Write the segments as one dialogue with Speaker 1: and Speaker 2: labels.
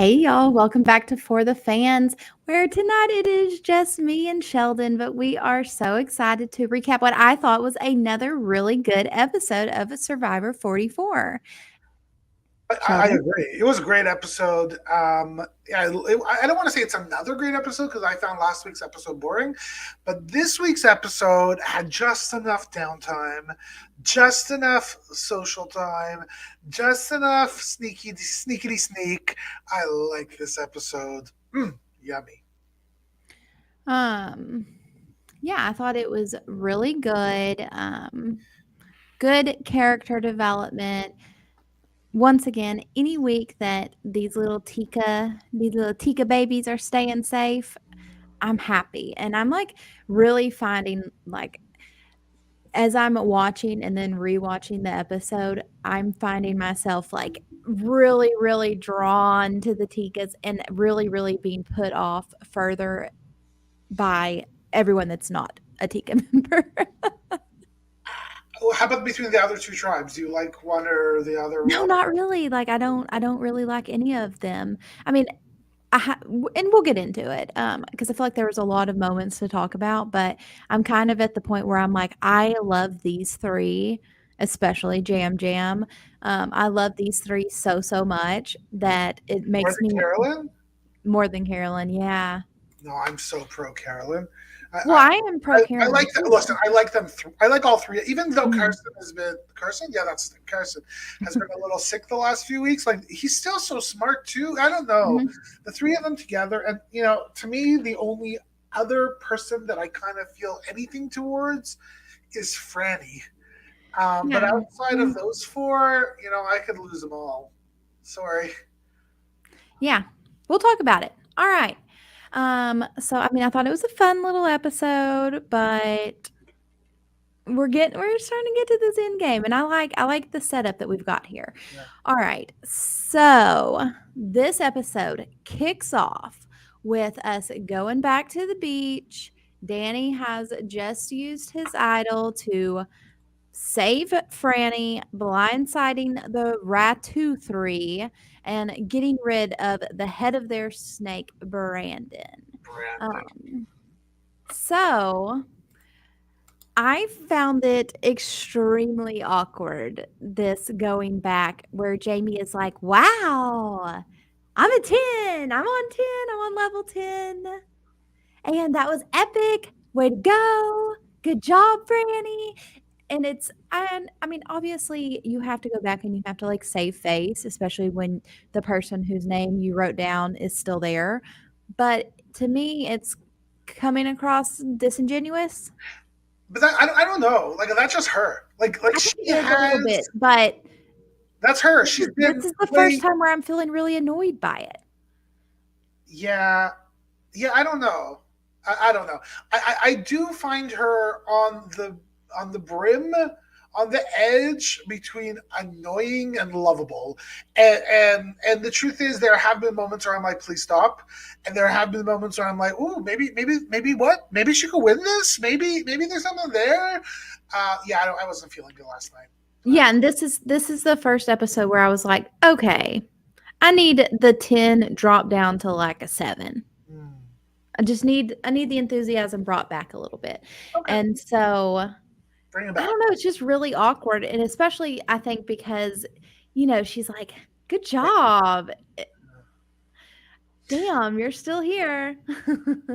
Speaker 1: Hey y'all, welcome back to For the Fans, where tonight it is just me and Sheldon, but we are so excited to recap what I thought was another really good episode of Survivor 44.
Speaker 2: I
Speaker 1: Sheldon?
Speaker 2: agree. It was a great episode. Yeah, I don't want to say it's another great episode because I found last week's episode boring, but this week's episode had just enough downtime, just enough social time, just enough sneakity sneak. I like this episode. Yummy.
Speaker 1: Um, yeah, I thought it was really good. Good character development. Once again, any week that these little Tika babies are staying safe, I'm happy. And I'm like really finding like as I'm watching and then rewatching the episode, I'm finding myself like really, really drawn to the Tikas and really, really being put off further by everyone that's not a Tika member.
Speaker 2: How about between the other two tribes? Do you like one or the other
Speaker 1: No,
Speaker 2: one?
Speaker 1: not really. Like I don't really like any of them. I mean, and we'll get into it because I feel like there was a lot of moments to talk about, but I'm kind of at the point where I'm like, I love these three, especially Jam Jam. I love these three so much that it
Speaker 2: More
Speaker 1: makes
Speaker 2: than
Speaker 1: me
Speaker 2: Carolyn?
Speaker 1: more than Carolyn. Yeah.
Speaker 2: No, I'm so pro Carolyn. I,
Speaker 1: Well,
Speaker 2: I,
Speaker 1: I am pro
Speaker 2: I
Speaker 1: Carolyn
Speaker 2: like that.
Speaker 1: too.
Speaker 2: Listen, I like them. I like all three. Even though
Speaker 1: Mhm.
Speaker 2: Carson has been Carson, yeah, that's Carson has been a little sick the last few weeks. Like he's still so smart too. I don't know
Speaker 1: Mhm.
Speaker 2: the three of them together, and to me, the only other person that I kind of feel anything towards is Franny. But
Speaker 1: Yeah.
Speaker 2: outside of
Speaker 1: Mm.
Speaker 2: those four, I could lose them all. Sorry.
Speaker 1: Yeah. We'll talk about it. All right. So I mean, I thought it was a fun little episode, but we're starting to get to this end game, and I like the setup that we've got here.
Speaker 2: Yeah.
Speaker 1: All right. So this episode kicks off with us going back to the beach. Danny has just used his idol to save Franny, blindsiding the Ratu three, and getting rid of the head of their snake, Brandon.
Speaker 2: Brandon.
Speaker 1: Um, so I found it extremely awkward, this going back where Jamie is like, wow, I'm a 10. I'm on 10. I'm on level 10. And that was epic. Way to go. Good job, Franny. And I mean, obviously, you have to go back and you have to like save face, especially when the person whose name you wrote down is still there. But to me, it's coming across disingenuous.
Speaker 2: But I don't know. Like that's just her. Like
Speaker 1: I think
Speaker 2: she
Speaker 1: it is a little
Speaker 2: has.
Speaker 1: bit, but
Speaker 2: That's her.
Speaker 1: this
Speaker 2: She's
Speaker 1: is
Speaker 2: been
Speaker 1: this is the first
Speaker 2: way.
Speaker 1: time where I'm feeling really annoyed by it.
Speaker 2: Yeah, yeah. I don't know. I don't know. I do find her on the brim, on the edge between annoying and lovable. And the truth is, there have been moments where I'm like, please stop. And there have been moments where I'm like, oh, maybe what? Maybe she could win this. Maybe there's something there. Yeah, I wasn't feeling good last night.
Speaker 1: Yeah, and this is the first episode where I was like, okay, I need the 10 drop down to like a 7.
Speaker 2: Hmm.
Speaker 1: I need the enthusiasm brought back a little bit.
Speaker 2: Okay,
Speaker 1: And so
Speaker 2: bring it
Speaker 1: I
Speaker 2: back.
Speaker 1: don't know, it's just really awkward. And especially I think because, she's like, good job. Damn, you're still here.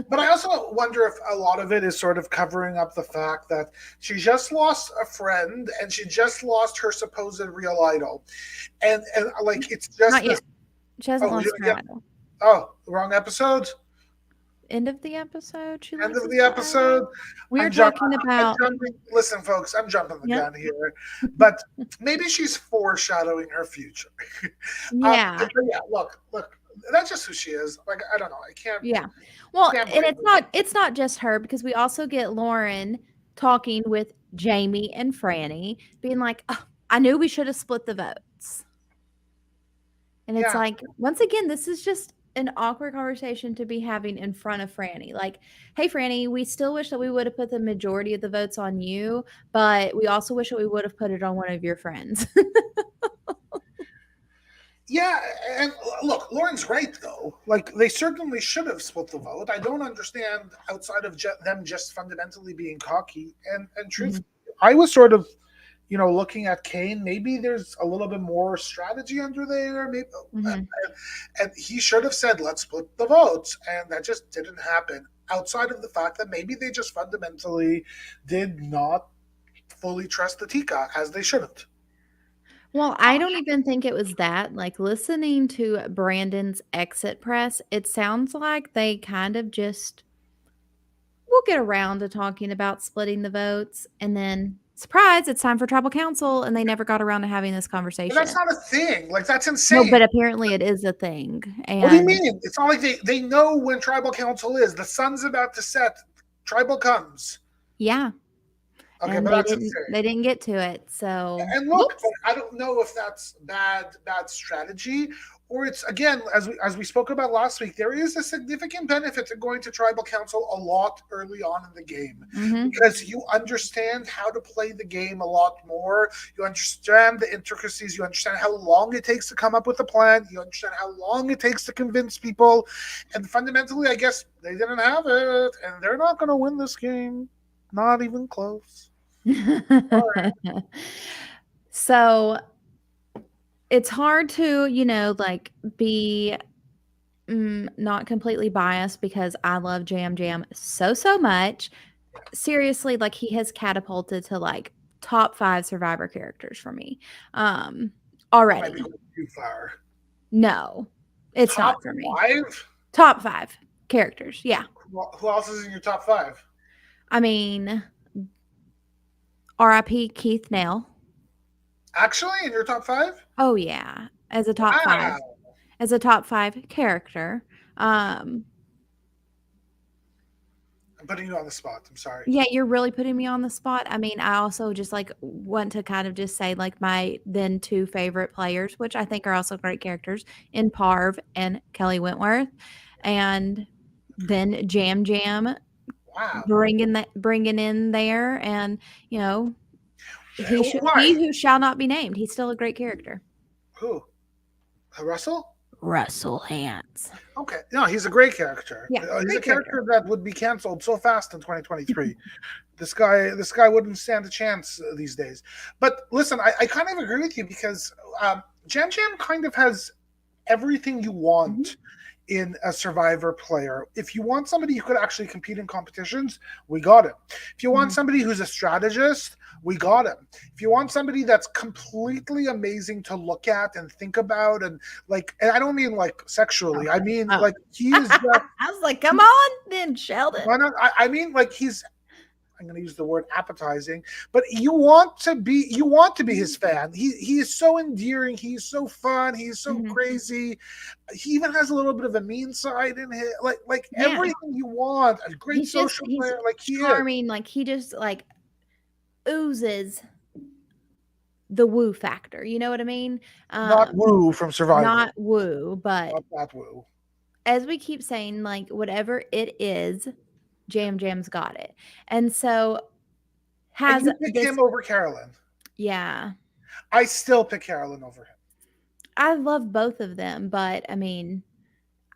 Speaker 2: But I also wonder if a lot of it is sort of covering up the fact that she just lost a friend and she just lost her supposed real idol, and like it's just
Speaker 1: Not
Speaker 2: this.
Speaker 1: yet. She hasn't
Speaker 2: Oh,
Speaker 1: lost her
Speaker 2: yeah.
Speaker 1: idol.
Speaker 2: Oh, wrong episode.
Speaker 1: End of the episode, she
Speaker 2: End of
Speaker 1: loses
Speaker 2: the
Speaker 1: her
Speaker 2: episode.
Speaker 1: idol. We are
Speaker 2: I'm jumping.
Speaker 1: talking
Speaker 2: I'm
Speaker 1: about
Speaker 2: jumping. Listen, folks, I'm jumping the
Speaker 1: yep.
Speaker 2: gun here, but maybe she's foreshadowing her future.
Speaker 1: Yeah.
Speaker 2: But yeah, look. That's just who she is. Like I don't know. I
Speaker 1: Yeah. Well,
Speaker 2: can't
Speaker 1: and
Speaker 2: blame her.
Speaker 1: it's not just her because we also get Lauren talking with Jamie and Franny being like, "Oh, I knew we should have split the votes." And it's
Speaker 2: Yeah,
Speaker 1: like, once again, this is just an awkward conversation to be having in front of Franny. Like, "Hey Franny, we still wish that we would have put the majority of the votes on you, but we also wish that we would have put it on one of your friends."
Speaker 2: Yeah, and look, Lauren's right though. Like they certainly should have split the vote. I don't understand outside of them just fundamentally being cocky. And truth,
Speaker 1: Mhm,
Speaker 2: I was sort of looking at Kane. Maybe there's a little bit more strategy under there. Maybe,
Speaker 1: mhm.
Speaker 2: and he should have said, "Let's split the votes," and that just didn't happen. Outside of the fact that maybe they just fundamentally did not fully trust the Tika as they shouldn't.
Speaker 1: Well, I don't even think it was that, like, listening to Brandon's exit press, it sounds like they kind of just we'll get around to talking about splitting the votes, and then, surprise, it's time for tribal council, and they never got around to having this
Speaker 2: But that's
Speaker 1: conversation.
Speaker 2: not a thing. Like that's
Speaker 1: No,
Speaker 2: insane.
Speaker 1: but apparently it is a thing,
Speaker 2: What do you
Speaker 1: and
Speaker 2: mean? It's not like they know when tribal council is. The sun's about to set. Tribal comes.
Speaker 1: yeah,
Speaker 2: Okay,
Speaker 1: and
Speaker 2: but that's insane.
Speaker 1: they didn't get to it, so
Speaker 2: And look,
Speaker 1: whoops.
Speaker 2: I don't know if that's bad strategy, or it's again as we spoke about last week. There is a significant benefit to going to tribal council a lot early on in the game
Speaker 1: Mhm.
Speaker 2: because you understand how to play the game a lot more. You understand the intricacies. You understand how long it takes to come up with a plan. You understand how long it takes to convince people, and fundamentally, I guess they didn't have it, and they're not going to win this game. Not even close. Sorry.
Speaker 1: So, it's hard to, like, be, not completely biased because I love Jam Jam so, so much. Seriously, like, he has catapulted to, like, top 5 Survivor characters for me, um,
Speaker 2: That might be
Speaker 1: already.
Speaker 2: going too far.
Speaker 1: No, it's
Speaker 2: Top
Speaker 1: not for me.
Speaker 2: five?
Speaker 1: Top 5 characters, yeah.
Speaker 2: Who else is in your top five?
Speaker 1: I mean, RIP Keith Nell.
Speaker 2: Actually, in your top five?
Speaker 1: Oh, yeah, as a top 5.
Speaker 2: Wow.
Speaker 1: As a top 5 character. Um,
Speaker 2: I'm putting you on the spot. I'm sorry.
Speaker 1: yeah, you're really putting me on the spot. I mean, I also just, like, want to kind of just say, like, my then 2 favorite players, which I think are also great characters, in Parv and Kelly Wentworth, and then Jam Jam
Speaker 2: Wow.
Speaker 1: bringing in there and, you know,
Speaker 2: Why?
Speaker 1: he who shall not be named. He's still a great character.
Speaker 2: Who? Russell?
Speaker 1: Russell Hantz.
Speaker 2: Okay. No, he's a great character.
Speaker 1: Yeah,
Speaker 2: He's a
Speaker 1: great character.
Speaker 2: character that would be canceled so fast in 2023. This guy wouldn't stand a chance these days. But listen, I kind of agree with you because Jam Jam kind of has everything you
Speaker 1: Mhm,
Speaker 2: want in a survivor player. If you want somebody who could actually compete in competitions, we got him. If you want
Speaker 1: mhm.
Speaker 2: somebody who's a strategist, we got him. If you want somebody that's completely amazing to look at and think about and I don't mean like sexually. I mean
Speaker 1: Oh.
Speaker 2: like he is just
Speaker 1: I was like, "Come on then, Sheldon."
Speaker 2: I mean like he's I'm going to use the word appetizing, but you want to be his
Speaker 1: Mhm,
Speaker 2: fan. He is so endearing. He's so fun. He's so
Speaker 1: mhm.
Speaker 2: crazy. He even has a little bit of a mean side in him. Like
Speaker 1: Yeah.
Speaker 2: everything you want. A great social
Speaker 1: He's
Speaker 2: player, like he is.
Speaker 1: charming, like, he just, like, oozes the woo factor, you know what I mean?
Speaker 2: Not
Speaker 1: Um,
Speaker 2: Woo from Survivor.
Speaker 1: not woo, but
Speaker 2: Not that Woo.
Speaker 1: as we keep saying, like, whatever it is, Jam Jam's got it. And so
Speaker 2: And
Speaker 1: has
Speaker 2: you pick
Speaker 1: this
Speaker 2: him over Carolyn.
Speaker 1: yeah.
Speaker 2: I still pick Carolyn over him.
Speaker 1: I love both of them, but, I mean,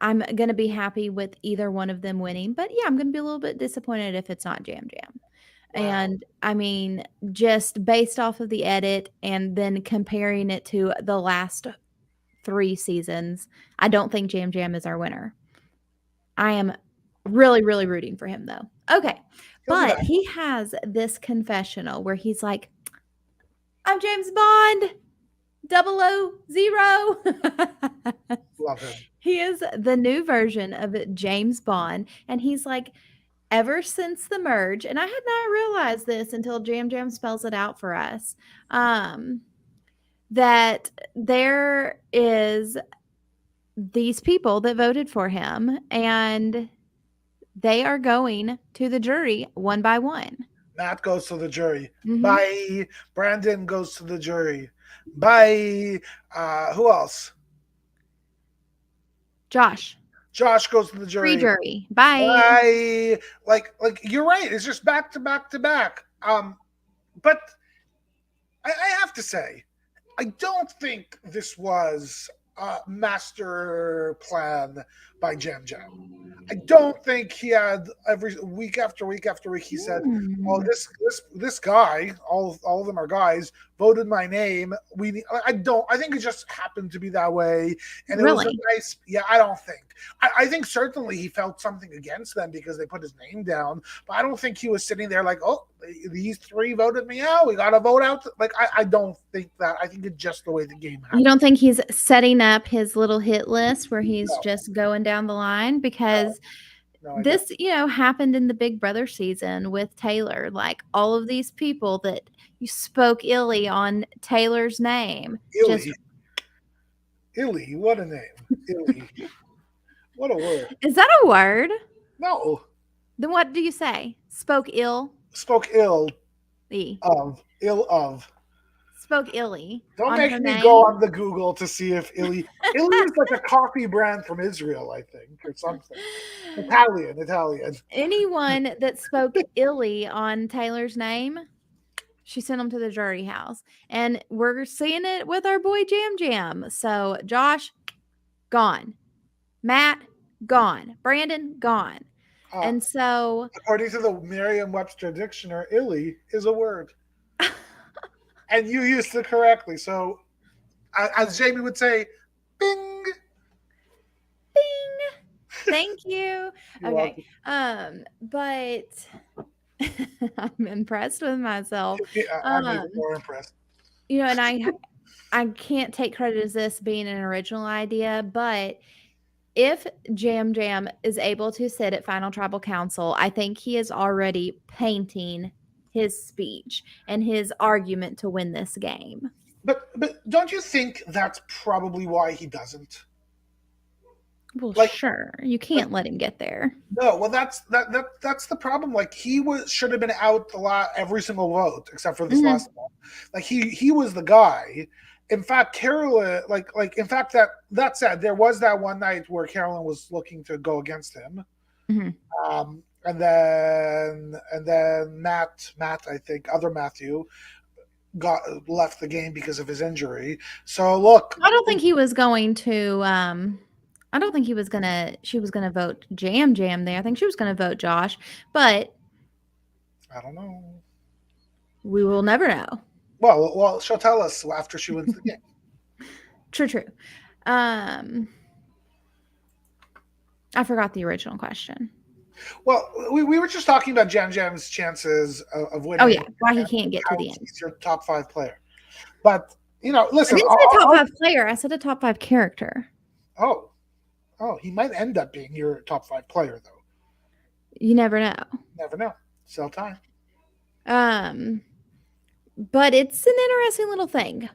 Speaker 1: I'm gonna be happy with either one of them winning, but, yeah, I'm gonna be a little bit disappointed if it's not Jam Jam.
Speaker 2: Wow.
Speaker 1: And, I mean, just based off of the edit and then comparing it to the last 3 seasons, I don't think Jam Jam is our winner. I am really, really rooting for him, though. Okay,
Speaker 2: He'll be
Speaker 1: but
Speaker 2: back.
Speaker 1: he has this confessional where he's like, "I'm James Bond, 000."
Speaker 2: Love him.
Speaker 1: He is the new version of James Bond, and he's like, "Ever since the merge," and I had not realized this until Jam Jam spells it out for us, um, that there is these people that voted for him, and they are going to the jury one by one.
Speaker 2: Matt goes to the jury.
Speaker 1: Mhm.
Speaker 2: Bye. Brandon goes to the jury. Bye. Who else?
Speaker 1: Josh,
Speaker 2: Josh goes to the
Speaker 1: free
Speaker 2: jury.
Speaker 1: jury. Bye.
Speaker 2: Bye. Like you're right. It's just back to back to back. But I have to say, I don't think this was master plan by Jam Jam. I don't think he had every week after week after week. He said, "Oh,
Speaker 1: Hmm.
Speaker 2: this guy, all of them are guys, voted my name. We need, I don't. I think it just happened to be that way, and it was a
Speaker 1: Really?
Speaker 2: nice. Yeah, I don't think. I think certainly he felt something against them because they put his name down, but I don't think he was sitting there like, oh, these three voted me out. We got to vote out. Like I don't think that. I think it's just the way the game
Speaker 1: You
Speaker 2: happened.
Speaker 1: don't think he's setting up his little hit list where he's
Speaker 2: No,
Speaker 1: just going down the line?
Speaker 2: no,
Speaker 1: Because
Speaker 2: no, I don't.
Speaker 1: this, happened in the Big Brother season with Taylor. Like all of these people that you spoke illy on Taylor's name. Just
Speaker 2: Illy, Illy, what a name, Illy. What a word.
Speaker 1: is that a word?
Speaker 2: No,
Speaker 1: Then what do you say? Spoke ill
Speaker 2: spoke ill
Speaker 1: y.
Speaker 2: of, ill of.
Speaker 1: Spoke illy
Speaker 2: Don't
Speaker 1: on her
Speaker 2: make me go
Speaker 1: name.
Speaker 2: on the Google to see if Illy is like a coffee brand from Israel, I think, or something. Italian, Italian.
Speaker 1: Anyone that spoke illy on Taylor's name, she sent them to the jury house. And we're seeing it with our boy Jam Jam. So Josh, gone. Matt, gone. Brandon, gone.
Speaker 2: Uh,
Speaker 1: And so
Speaker 2: According to the Merriam-Webster dictionary, Illy is a word, and you used it correctly. So, as Jamie would say, "Bing."
Speaker 1: bing. Thank you.
Speaker 2: You're
Speaker 1: Okay.
Speaker 2: welcome.
Speaker 1: But I'm impressed with myself.
Speaker 2: Yeah, I'm even
Speaker 1: Um,
Speaker 2: more impressed.
Speaker 1: and I can't take credit as this being an original idea, but if Jam Jam is able to sit at Final Tribal Council, I think he is already painting his speech and his argument to win this game.
Speaker 2: But don't you think that's probably why he doesn't?
Speaker 1: Well,
Speaker 2: Like
Speaker 1: sure. You
Speaker 2: like
Speaker 1: can't let him get there.
Speaker 2: no, well that's the problem. Like he was should have been out every single vote except for this
Speaker 1: Mhm.
Speaker 2: last one. Like he was the guy. In fact, Carolyn like in fact that said, there was that one night where Carolyn was looking to go against him.
Speaker 1: Mhm.
Speaker 2: And then Matt I think other Matthew got left the game because of his injury. So look,
Speaker 1: I don't think he was going to I don't think she was gonna vote Jam Jam there. I think she was gonna vote Josh, but
Speaker 2: I don't know.
Speaker 1: we will never know.
Speaker 2: Well, she'll tell us after she wins the game.
Speaker 1: True, true. Um I forgot the original question.
Speaker 2: Well, we were just talking about Jam Jam's chances of
Speaker 1: Oh
Speaker 2: winning
Speaker 1: yeah, why he
Speaker 2: and
Speaker 1: can't get to
Speaker 2: how
Speaker 1: the end.
Speaker 2: he's your top five player. But
Speaker 1: I
Speaker 2: listen.
Speaker 1: didn't say top 5 player, I said a top 5 character.
Speaker 2: Oh, he might end up being your top five player though.
Speaker 1: You never know.
Speaker 2: Never know. Sell time.
Speaker 1: Um but it's an interesting little thing.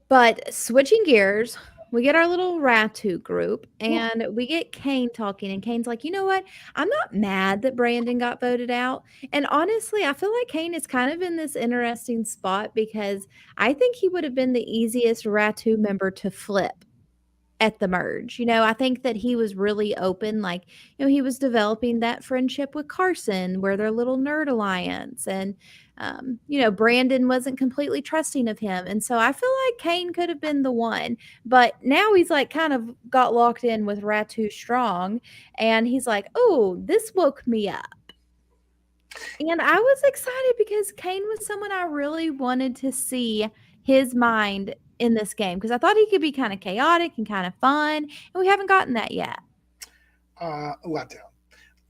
Speaker 1: But switching gears, we get our little Ratu group and we get Kane talking. And Kane's like, you know what? I'm not mad that Brandon got voted out. And honestly, I feel like Kane is kind of in this interesting spot because I think he would have been the easiest Ratu member to flip at the merge. I think that he was really open. Like, he was developing that friendship with Carson, where their little nerd alliance. And, Brandon wasn't completely trusting of him. And so I feel like Kane could have been the one. But now he's like kind of got locked in with Ratu Strong. And he's like, oh, this woke me up. And I was excited because Kane was someone I really wanted to see his mind in this game because I thought he could be kind of chaotic and kind of fun, and we haven't gotten that yet.
Speaker 2: Letdown.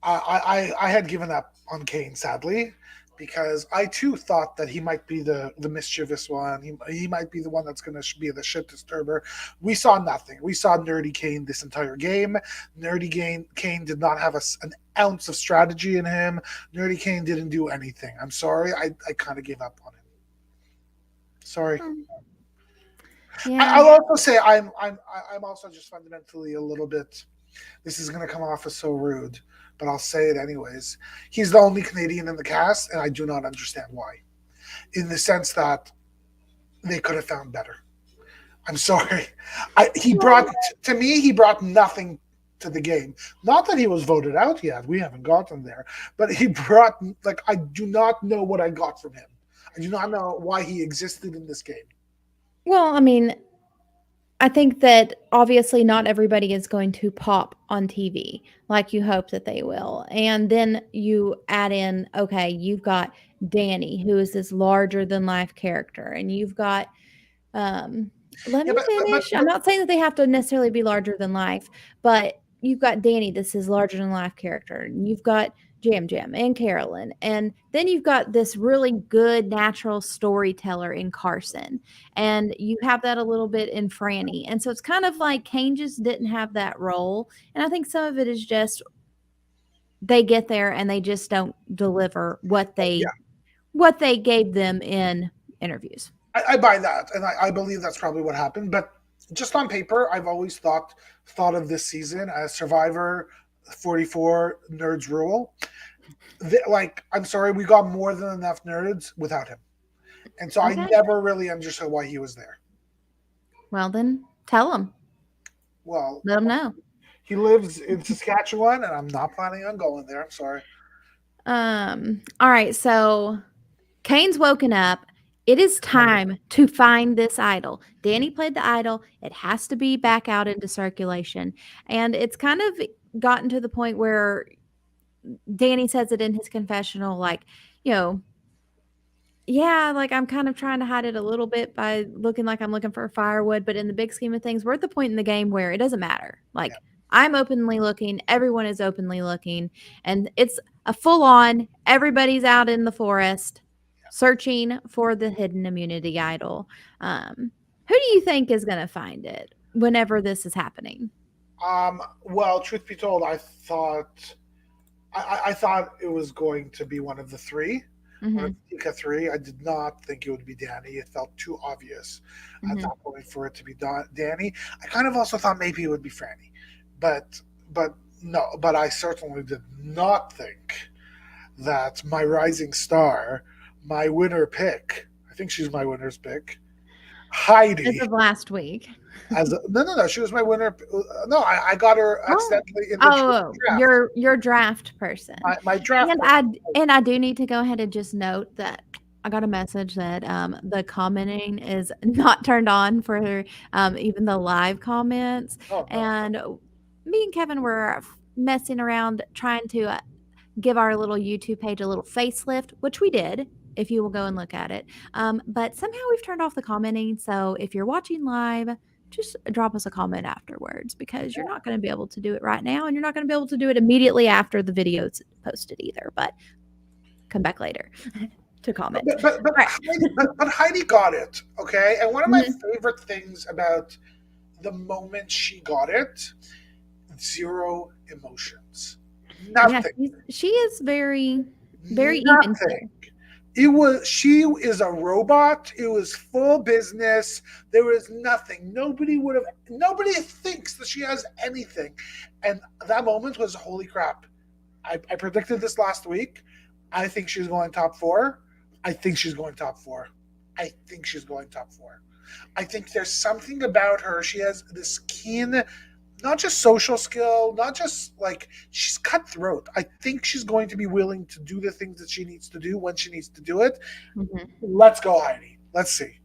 Speaker 2: I had given up on Kane, sadly, because I too thought that he might be the mischievous one. He might be the one that's going to be the shit disturber. We saw nothing. We saw Nerdy Kane this entire game. Kane did not have an ounce of strategy in him. Nerdy Kane didn't do anything. I'm sorry. I kind of gave up on him. Sorry.
Speaker 1: Hmm.
Speaker 2: I'll
Speaker 1: Yeah.
Speaker 2: also say I'm also just fundamentally a little bit. This is going to come off as so rude, but I'll say it anyways. He's the only Canadian in the cast, and I do not understand why. In the sense that they could have found better. I'm sorry. He brought to me. He brought nothing to the game. Not that he was voted out yet. We haven't gotten there, but he brought I do not know what I got from him. I do not know why he existed in this game.
Speaker 1: Well, I mean, I think that obviously not everybody is going to pop on TV like you hope that they will. And then you add in, okay, you've got Danny, who is this larger than life character, and you've got um, let
Speaker 2: Yeah,
Speaker 1: me finish. I'm
Speaker 2: but
Speaker 1: not saying that they have to necessarily be larger than life, but you've got Danny, this is larger than life character, and you've got Jam Jam and Carolyn, and then you've got this really good natural storyteller in Carson, and you have that a little bit in Franny, and so it's kind of like Kane just didn't have that role, and I think some of it is just they get there and they just don't deliver
Speaker 2: yeah,
Speaker 1: what they gave them in interviews.
Speaker 2: I buy that, and I believe that's probably what happened. But just on paper, I've always thought of this season as Survivor 44 Nerds Rule. Like, I'm sorry, we got more than enough nerds without him, and so I
Speaker 1: Okay.
Speaker 2: never really understood why he was there.
Speaker 1: Well, then tell them.
Speaker 2: Well,
Speaker 1: Let them know.
Speaker 2: he lives in Saskatchewan, and I'm not planning on going there. I'm sorry.
Speaker 1: All right, so Kane's woken up. It is time to find this idol. Danny played the idol. It has to be back out into circulation. And it's kind of gotten to the point where Danny says it in his confessional, like, you know, yeah, like I'm kind of trying to hide it a little bit by looking like I'm looking for firewood, but in the big scheme of things, we're at the point in the game where it doesn't matter.
Speaker 2: Yeah.
Speaker 1: Like I'm openly looking, everyone is openly looking, and it's a full on everybody's out in the forest searching for the hidden immunity idol. Who do you think is going to find it whenever this is happening?
Speaker 2: Well, truth be told, I thought it was going to be one of the three, one of
Speaker 1: Mhm.
Speaker 2: the Tika three. I did not think it would be Danny. It felt too obvious at that
Speaker 1: Mhm.
Speaker 2: point for it to be Danny. I kind of also thought maybe it would be Franny, but but no. But I certainly did not think that my rising star, my winner pick. I think she's my winner's pick.
Speaker 1: As
Speaker 2: Heidi.
Speaker 1: of last week.
Speaker 2: No. She was my winner. No, I got her
Speaker 1: Oh.
Speaker 2: accidentally in the
Speaker 1: Oh,
Speaker 2: draft.
Speaker 1: your draft person.
Speaker 2: My draft
Speaker 1: And
Speaker 2: person.
Speaker 1: I do need to go ahead and just note that I got a message that, the commenting is not turned on for, even the live comments,
Speaker 2: Oh no.
Speaker 1: and me and Kevin were messing around trying to, give our little YouTube page a little facelift, which we did, if you will go and look at it. But somehow we've turned off the commenting. So if you're watching live, just drop us a comment afterwards because you're not going to be able to do it right now and you're not going to be able to do it immediately after the video's posted either. But come back later to
Speaker 2: But
Speaker 1: comment.
Speaker 2: but but but
Speaker 1: All right.
Speaker 2: Heidi, but Heidi got it. Okay, and one of my
Speaker 1: Mhm.
Speaker 2: favorite things about the moment she got it, zero emotions,
Speaker 1: Yeah,
Speaker 2: nothing,
Speaker 1: she is very, very even
Speaker 2: nothing.
Speaker 1: keel.
Speaker 2: She is a robot. It was full business. There was nothing. Nobody thinks that she has anything. And that moment was holy crap. I predicted this last week. I think she's going top four. I think she's going top four. I think she's going top four. I think there's something about her. She has this keen, not just social skill, not just like she's cutthroat. I think she's going to be willing to do the things that she needs to do when she needs to do it.
Speaker 1: Mhm.
Speaker 2: Let's go, Heidi. Let's see.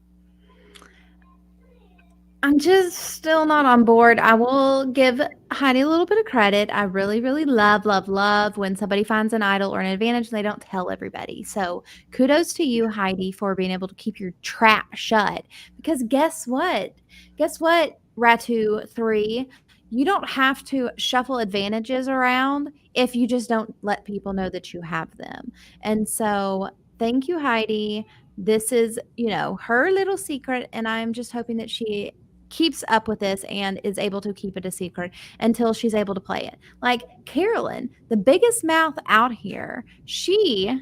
Speaker 1: I'm just still not on board. I will give Heidi a little bit of credit. I really, really love, love, love when somebody finds an idol or an advantage and they don't tell everybody. So kudos to you, Heidi, for being able to keep your trap shut. Because guess what? Guess what, Ratu 3? You don't have to shuffle advantages around if you just don't let people know that you have them. And so thank you, Heidi. This is, her little secret. And I'm just hoping that she keeps up with this and is able to keep it a secret until she's able to play it. Like Carolyn, the biggest mouth out here, she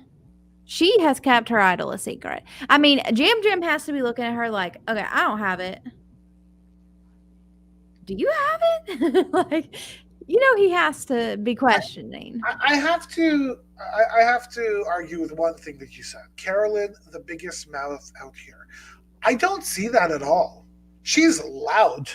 Speaker 1: has kept her idol a secret. I mean, Jam Jam has to be looking at her like, okay, I don't have it. Do you have it? Like, he has to be questioning.
Speaker 2: I have to. I have to argue with one thing that you said. Carolyn, the biggest mouth out here. I don't see that at all. She's loud,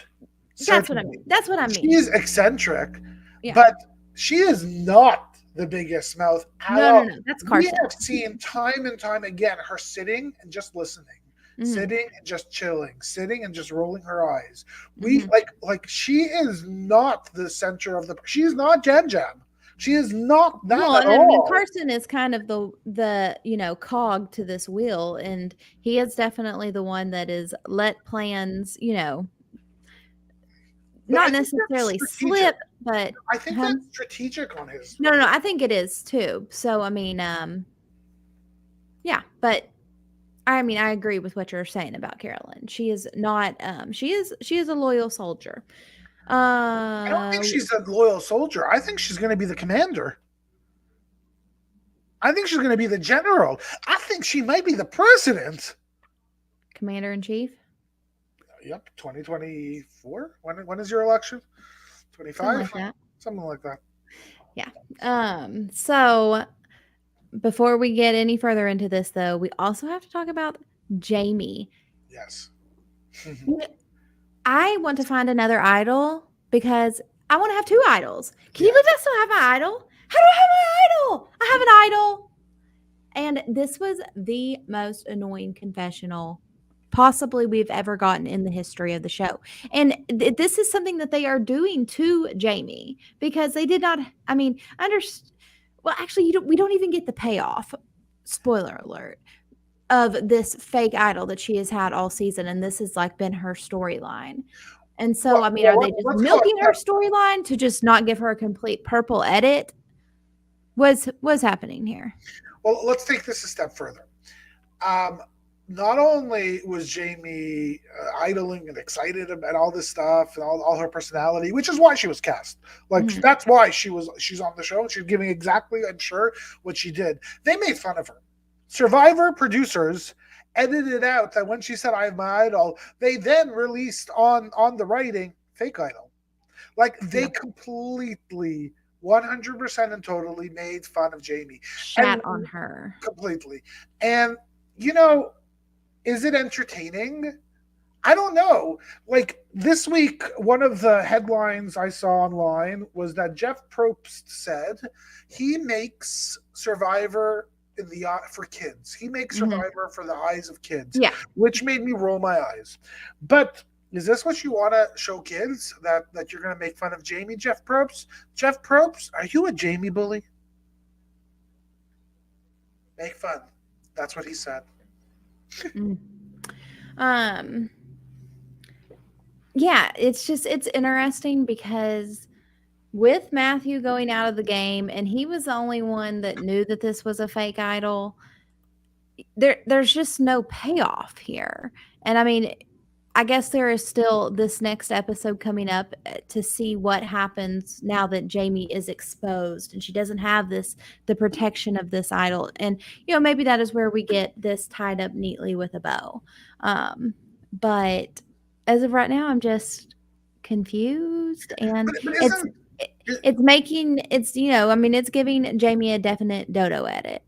Speaker 1: That's what I
Speaker 2: certainly.
Speaker 1: mean. That's what I
Speaker 2: She
Speaker 1: mean.
Speaker 2: is eccentric,
Speaker 1: Yeah.
Speaker 2: but she is not the biggest mouth at
Speaker 1: No, no,
Speaker 2: all.
Speaker 1: no. That's
Speaker 2: We
Speaker 1: Carson.
Speaker 2: have seen time and time again her sitting and just listening,
Speaker 1: Mhm.
Speaker 2: sitting and just chilling, sitting and just rolling her eyes. We
Speaker 1: Mhm.
Speaker 2: like she is not the center of the. She is not Jam Jam. She is not that
Speaker 1: Well,
Speaker 2: at
Speaker 1: and I mean,
Speaker 2: all.
Speaker 1: Carson is kind of the cog to this wheel, and he is definitely the one that is let plans,
Speaker 2: But I
Speaker 1: not
Speaker 2: think that's
Speaker 1: necessarily
Speaker 2: strategic.
Speaker 1: slip, but
Speaker 2: I think
Speaker 1: huh?
Speaker 2: that's strategic on his
Speaker 1: No,
Speaker 2: on
Speaker 1: no, no,
Speaker 2: his.
Speaker 1: I think it is too. So, I mean, yeah, but I mean, I agree with what you're saying about Carolyn. She is not, she is a loyal soldier.
Speaker 2: I don't think
Speaker 1: Uh,
Speaker 2: she's a loyal soldier. I think she's going to be the commander. I think she's going to be the general. I think she might be the president.
Speaker 1: Commander in chief,
Speaker 2: Yep, 2024. When is your election?
Speaker 1: something
Speaker 2: 25,
Speaker 1: like that.
Speaker 2: something like that.
Speaker 1: Yeah. So before we get any further into this, though, we also have to talk about Jamie.
Speaker 2: Yes.
Speaker 1: You know, I want to find another idol because I want to have two idols. Can you
Speaker 2: Yeah.
Speaker 1: believe I still have my idol? How do I have my idol? I have an idol. And this was the most annoying confessional possibly we've ever gotten in the history of the show. And this is something that they are doing to Jamie because they did not, I mean, well, actually, we don't even get the payoff. Spoiler alert of this fake idol that she has had all season, and this has like been her storyline. And so,
Speaker 2: Well,
Speaker 1: I mean, are they
Speaker 2: well,
Speaker 1: just
Speaker 2: let's go a
Speaker 1: milking her
Speaker 2: step.
Speaker 1: storyline to just not give her a complete purple edit? Was happening here?
Speaker 2: Well, let's take this a step further. Um, Not only was Jamie idling and excited about all this stuff and all her personality, which is why she was cast. Like
Speaker 1: Mhm.
Speaker 2: that's why she's on the show. She's giving exactly, I'm sure, what she did. They made fun of her. Survivor producers edited out that when she said "I have my idol," they then released on the writing "fake idol." Like they
Speaker 1: Yeah.
Speaker 2: completely 100% and totally made fun of Jamie.
Speaker 1: Shat
Speaker 2: And
Speaker 1: on her.
Speaker 2: completely. And you know, is it entertaining? I don't know. Like this week, one of the headlines I saw online was that Jeff Probst said he makes Survivor in the for kids. He makes
Speaker 1: Mhm.
Speaker 2: Survivor for the eyes of kids,
Speaker 1: Yeah.
Speaker 2: which made me roll my eyes. But is this what you want to show kids that you're going to make fun of Jamie, Jeff Probst? Jeff Probst, are you a Jamie bully? Make fun. That's what he said.
Speaker 1: Mm. Um, yeah, it's interesting because with Matthew going out of the game and he was the only one that knew that this was a fake idol, there's just no payoff here. And I mean, I guess there is still this next episode coming up to see what happens now that Jamie is exposed and she doesn't have the protection of this idol. And maybe that is where we get this tied up neatly with a bow. But as of right now, I'm just confused, and
Speaker 2: But
Speaker 1: it's
Speaker 2: isn't
Speaker 1: it's making I mean, it's giving Jamie a definite dodo edit.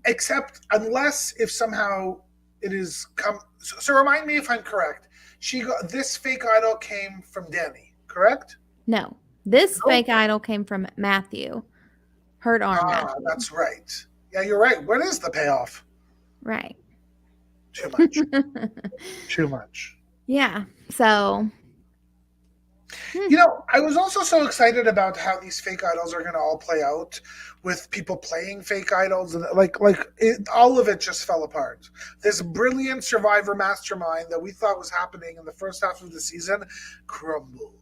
Speaker 2: except unless if somehow it is come. So remind me if I'm correct. She got this fake idol came from Danny, correct?
Speaker 1: No, this
Speaker 2: No.
Speaker 1: fake idol came from Matthew, hurt arm
Speaker 2: Ah,
Speaker 1: Matthew.
Speaker 2: that's right. Yeah, you're right. What is the payoff?
Speaker 1: Right.
Speaker 2: Too much. Too much.
Speaker 1: Yeah. So, hmm,
Speaker 2: I was also so excited about how these fake idols are going to all play out with people playing fake idols, and all of it just fell apart. This brilliant survivor mastermind that we thought was happening in the first half of the season crumbled.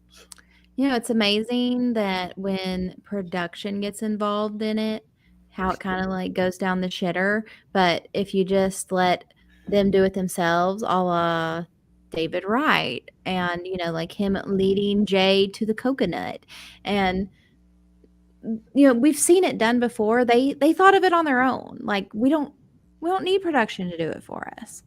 Speaker 1: it's amazing that when production gets involved in it, how it kind of like goes down the shitter. But if you just let them do it themselves, a la David Wright, and like him leading Jay to the coconut, and we've seen it done before. They thought of it on their own. Like we don't need production to do it for us.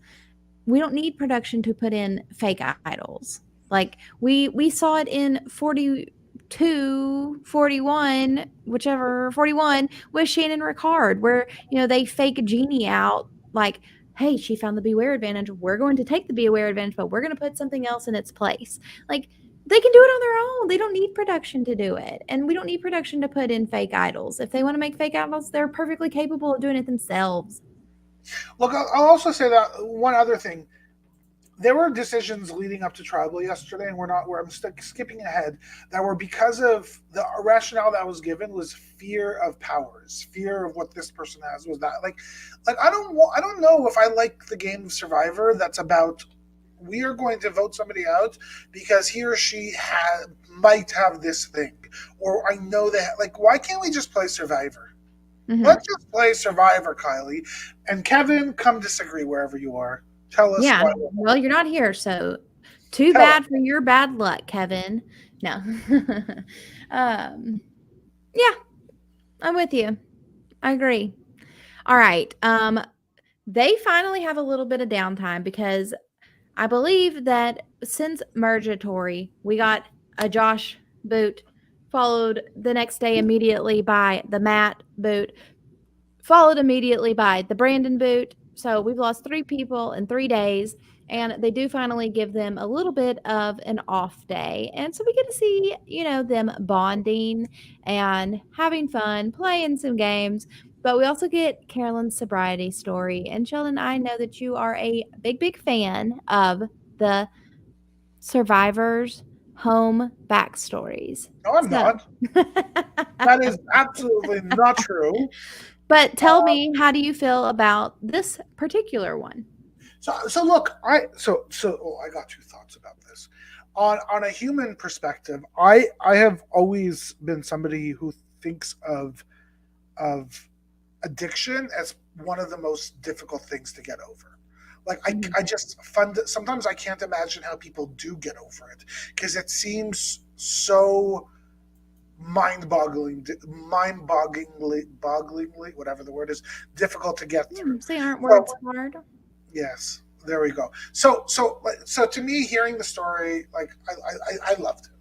Speaker 1: We don't need production to put in fake idols. Like we saw it in 42, 41, whichever 41 with Shannon Ricard, where they fake Jeannie out like, hey, she found the beware advantage. We're going to take the beware advantage, but we're going to put something else in its place. Like they can do it on their own. They don't need production to do it. And we don't need production to put in fake idols. If they want to make fake idols, they're perfectly capable of doing it themselves.
Speaker 2: Look, I'll also say that one other thing. there were decisions leading up to tribal yesterday, and we're not where I'm skipping ahead, that were because of the rationale that was given was fear of powers, fear of what this person has, was that like I don't know if I like the game of Survivor that's about we are going to vote somebody out because he or she might have this thing, or I know that, like, why can't we just play Survivor?
Speaker 1: Mhm.
Speaker 2: Let's just play Survivor, Kylie. And Kevin, come disagree wherever you are. Tell us
Speaker 1: Yeah.
Speaker 2: why.
Speaker 1: Well, you're not here, so too
Speaker 2: Tell us.
Speaker 1: bad for your bad luck, Kevin. No. Um, yeah, I'm with you. I agree. All right. They finally have a little bit of downtime because I believe that since Mergatory, we got a Josh boot, followed the next day immediately by the Matt boot, followed immediately by the Brandon boot. So we've lost 3 people in 3 days, and they do finally give them a little bit of an off day. And so we get to see, them bonding and having fun, playing some games. But we also get Carolyn's sobriety story. And Sheldon, I know that you are a big, big fan of the survivors' home backstories.
Speaker 2: No, I'm
Speaker 1: So,
Speaker 2: not. That is absolutely not true.
Speaker 1: but tell
Speaker 2: Uh,
Speaker 1: me, how do you feel about this particular one?
Speaker 2: so look, I got two thoughts about this. On a human perspective, I have always been somebody who thinks of addiction as one of the most difficult things to get over. Like
Speaker 1: Mhm.
Speaker 2: I just fund sometimes I can't imagine how people do get over it because it seems so bogglingly, whatever the word is, difficult to get through.
Speaker 1: See, aren't
Speaker 2: So
Speaker 1: words hard?
Speaker 2: yes, there we go. So to me, hearing the story, like I loved it.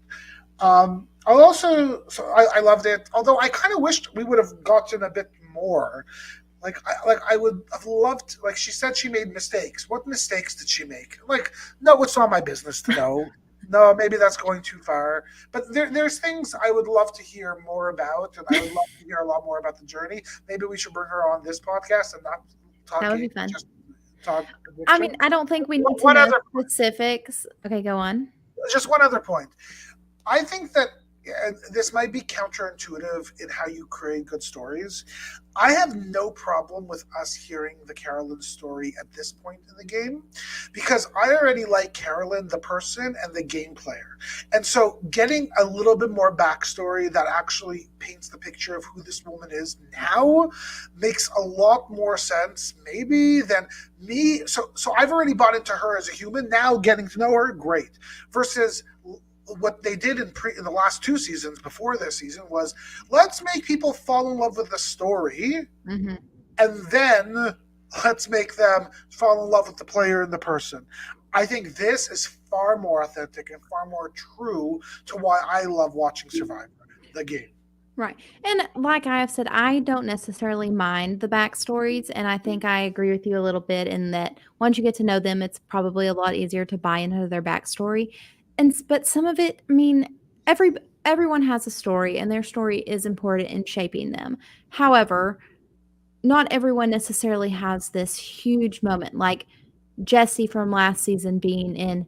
Speaker 2: I also I loved it. Although I kind of wished we would have gotten a bit more. Like I would have loved. Like she said, she made mistakes. What mistakes did she make? Like, no, it's not my business to know. No, maybe that's going too far. But there's things I would love to hear more about, and I would love to hear a lot more about the journey. Maybe we should bring her on this podcast and not
Speaker 1: That would
Speaker 2: talking
Speaker 1: be fun.
Speaker 2: just talk
Speaker 1: I mean,
Speaker 2: addiction.
Speaker 1: I don't think we need to
Speaker 2: One
Speaker 1: know
Speaker 2: other,
Speaker 1: specifics. Okay, go on.
Speaker 2: just one other point. I think that this might be counterintuitive in how you create good stories. I have no problem with us hearing the Carolyn story at this point in the game because I already like Carolyn, the person, and the game player. And so getting a little bit more backstory that actually paints the picture of who this woman is now makes a lot more sense, maybe, than me. So I've already bought into her as a human. Now getting to know her, great. Versus what they did in the last two seasons before this season was let's make people fall in love with the story
Speaker 1: Mhm.
Speaker 2: and then let's make them fall in love with the player and the person. I think this is far more authentic and far more true to why I love watching Survivor, the game.
Speaker 1: Right. And like I have said, I don't necessarily mind the backstories. And I think I agree with you a little bit in that once you get to know them, it's probably a lot easier to buy into their backstory. But some of it, I mean, every everyone has a story and their story is important in shaping them. However, not everyone necessarily has this huge moment like Jesse from last season being in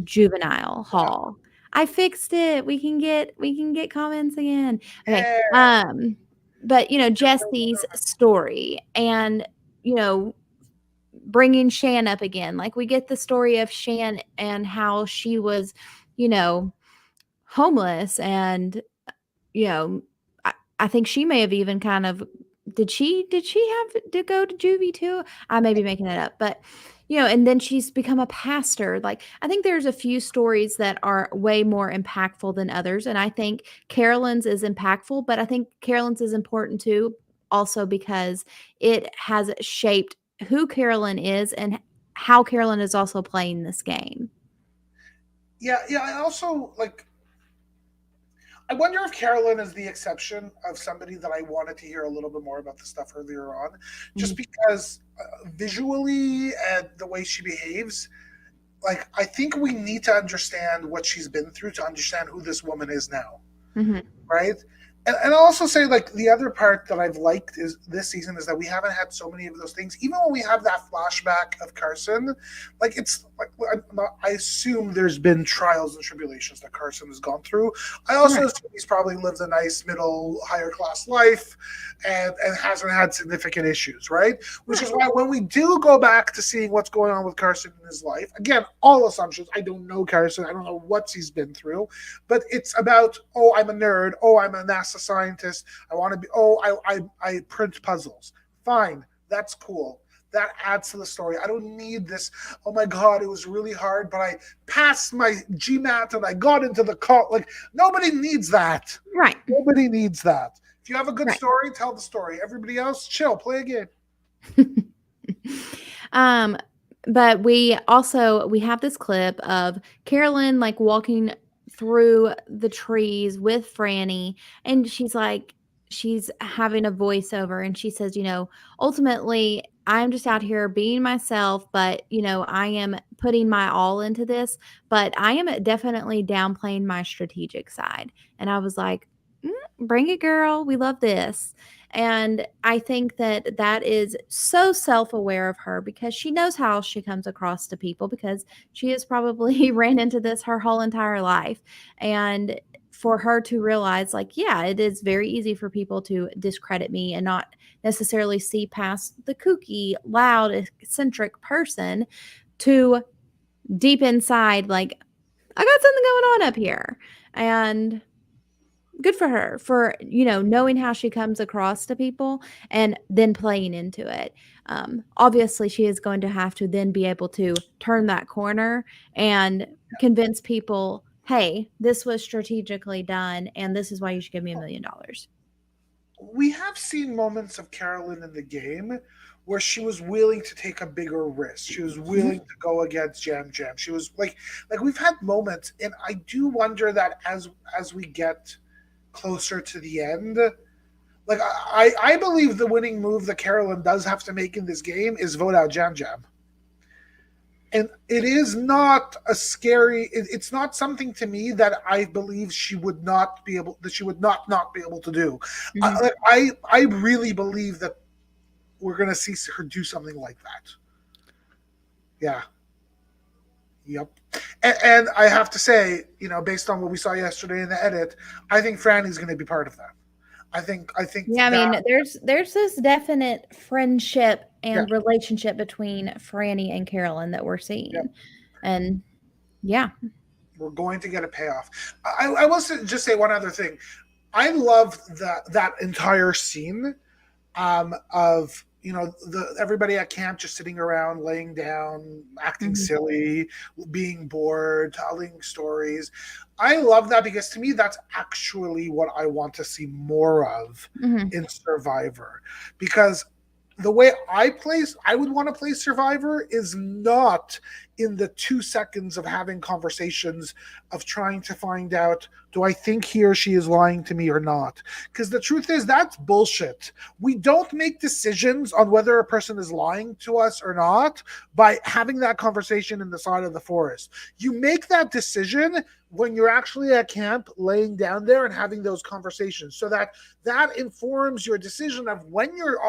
Speaker 1: juvenile
Speaker 2: Yeah.
Speaker 1: hall. I fixed it. We can get comments again. Okay.
Speaker 2: Yeah.
Speaker 1: But Jesse's story and you know bringing Shan up again. Like we get the story of Shan and how she was, you know, homeless and you know, I think she may have even kind of did she have to go to juvie too? I may be making that up, but and then she's become a pastor. Like I think there's a few stories that are way more impactful than others, and I think Carolyn's is impactful, but I think Carolyn's is important too, also because it has shaped who Carolyn is and how Carolyn is also playing this game.
Speaker 2: Yeah. I also like I wonder if Carolyn is the exception of somebody that I wanted to hear a little bit more about the stuff earlier on, just
Speaker 1: Mhm.
Speaker 2: because visually and the way she behaves, like I think we need to understand what she's been through to understand who this woman is now,
Speaker 1: Mhm.
Speaker 2: right? And I'll also say, like, the other part that I've liked is this season is that we haven't had so many of those things. Even when we have that flashback of Carson, like, it's like I assume there's been trials and tribulations that Carson has gone through. I also
Speaker 1: Right.
Speaker 2: assume he's probably lived a nice middle higher class life, and hasn't had significant issues, right? Which is
Speaker 1: Right.
Speaker 2: why when we do go back to seeing what's going on with Carson in his life, again, all assumptions. I don't know Carson. I don't know what he's been through, but it's about, oh, I'm a nerd, oh, I'm a NASA scientist, I want to be, oh, I print puzzles. Fine, that's cool. That adds to the story. I don't need this, oh my god, it was really hard, but I passed my GMAT and I got into the call. Like, nobody needs that.
Speaker 1: Right.
Speaker 2: Nobody needs that. If you have a good
Speaker 1: Right.
Speaker 2: story, tell the story. Everybody else, chill, play a game.
Speaker 1: um, but we have this clip of Carolyn like walking through the trees with Franny, and she's having a voiceover, and she says, ultimately, I'm just out here being myself, but I am putting my all into this, but I am definitely downplaying my strategic side. And I was like, bring it, girl. We love this. And I think that that is so self aware of her because she knows how she comes across to people because she has probably ran into this her whole entire life. And for her to realize, like, yeah, it is very easy for people to discredit me and not necessarily see past the kooky, loud, eccentric person to deep inside, like, I got something going on up here. And good for her for knowing how she comes across to people and then playing into it. Obviously she is going to have to then be able to turn that corner and convince people, hey, this was strategically done and this is why you should give me $1 million.
Speaker 2: We have seen moments of Carolyn in the game where she was willing to take a bigger risk. She was willing
Speaker 1: Mhm.
Speaker 2: to go against Jam Jam. She was like we've had moments, and I do wonder that as we get closer to the end, like I believe the winning move that Carolyn does have to make in this game is vote out Jam Jam. And it is not a scary. It's not something to me that I believe she would not be able that she would not be able to do.
Speaker 1: Mhm.
Speaker 2: I really believe that we're gonna see her do something like that. Yeah. Yep. And I have to say, based on what we saw yesterday in the edit, I think Franny's going to be part of that. I think
Speaker 1: Yeah, I
Speaker 2: that.
Speaker 1: mean, there's this definite friendship
Speaker 2: Yeah.
Speaker 1: and relationship between Franny and Carolyn that we're
Speaker 2: Yeah.
Speaker 1: seeing. And yeah.
Speaker 2: We're going to get a payoff. I will just say one other thing. I love that entire scene of the everybody at camp just sitting around, laying down, acting
Speaker 1: Mhm.
Speaker 2: silly, being bored, telling stories. I love that because to me that's actually what I want to see more of
Speaker 1: Mhm.
Speaker 2: in Survivor. Because the way I would want to play Survivor is not in the 2 seconds of having conversations of trying to find out, do I think he or she is lying to me or not? Because the truth is, that's bullshit. We don't make decisions on whether a person is lying to us or not by having that conversation in the side of the forest. You make that decision when you're actually at camp, laying down there and having those conversations, so that informs your decision of when you're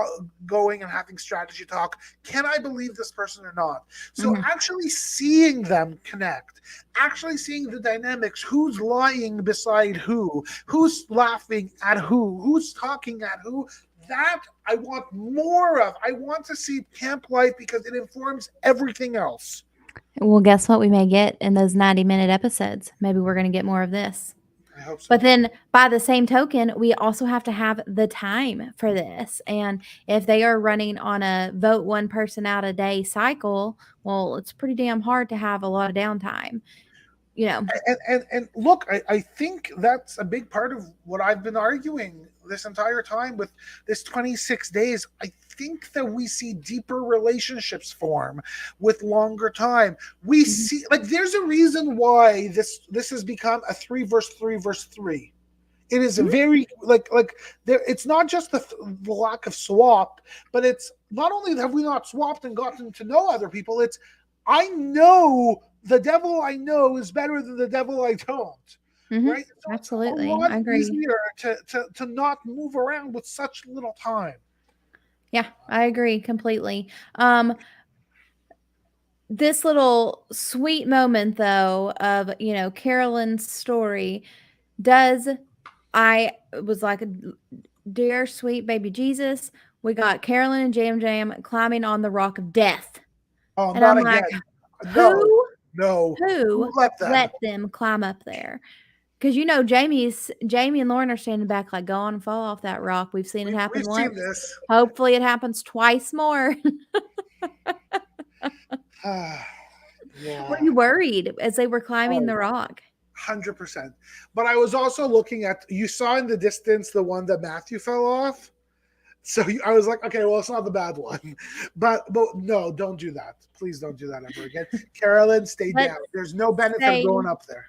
Speaker 2: going and having strategy talk. Can I believe this person or not? So
Speaker 1: Mhm.
Speaker 2: actually seeing them connect, actually seeing the dynamics, who's lying beside who's laughing at who's talking at who, that I want more of. I want to see camp life because it informs everything else.
Speaker 1: Well, guess what we may get in those 90-minute episodes? Maybe we're going to get more of this.
Speaker 2: I hope so.
Speaker 1: But then by the same token, we also have to have the time for this. And if they are running on a vote one person out a day cycle, well, it's pretty damn hard to have a lot of downtime, you know.
Speaker 2: And look, I think that's a big part of what I've been arguing this entire time with this 26 days. I think that we see deeper relationships form with longer time. We
Speaker 1: Mhm.
Speaker 2: see, like, there's a reason why this has become a 3 versus 3 versus 3. It is a
Speaker 1: Mhm.
Speaker 2: very like there. It's not just the lack of swap, but it's not only have we not swapped and gotten to know other people. It's I know the devil I know is better than the devil I don't.
Speaker 1: Mhm.
Speaker 2: right? So it's a
Speaker 1: Absolutely.
Speaker 2: lot
Speaker 1: I agree.
Speaker 2: easier to not move around with such little time.
Speaker 1: Yeah, I agree completely. This little sweet moment though of, Carolyn's story does I was like, "Dear sweet baby Jesus, we got Carolyn and Jam Jam climbing on the rock of death."
Speaker 2: Oh,
Speaker 1: And
Speaker 2: not
Speaker 1: I'm like,
Speaker 2: again. No,
Speaker 1: "Who
Speaker 2: no. Who
Speaker 1: who
Speaker 2: let them?
Speaker 1: let them climb up there?" Because Jamie and Lauren are standing back like, "Go on and fall off that rock. We've seen it
Speaker 2: We've
Speaker 1: happen
Speaker 2: seen
Speaker 1: once.
Speaker 2: this.
Speaker 1: Hopefully it happens twice more." Were
Speaker 2: Yeah,
Speaker 1: you worried as they were climbing
Speaker 2: oh,
Speaker 1: the rock?
Speaker 2: 100%. But I was also looking at, you saw in the distance the one that Matthew fell off. So I was like, okay, well, it's not the bad one. But no, don't do that. Please don't do that ever again. Carolyn, stay down.
Speaker 1: Let's
Speaker 2: There's no benefit of
Speaker 1: stay
Speaker 2: going up there.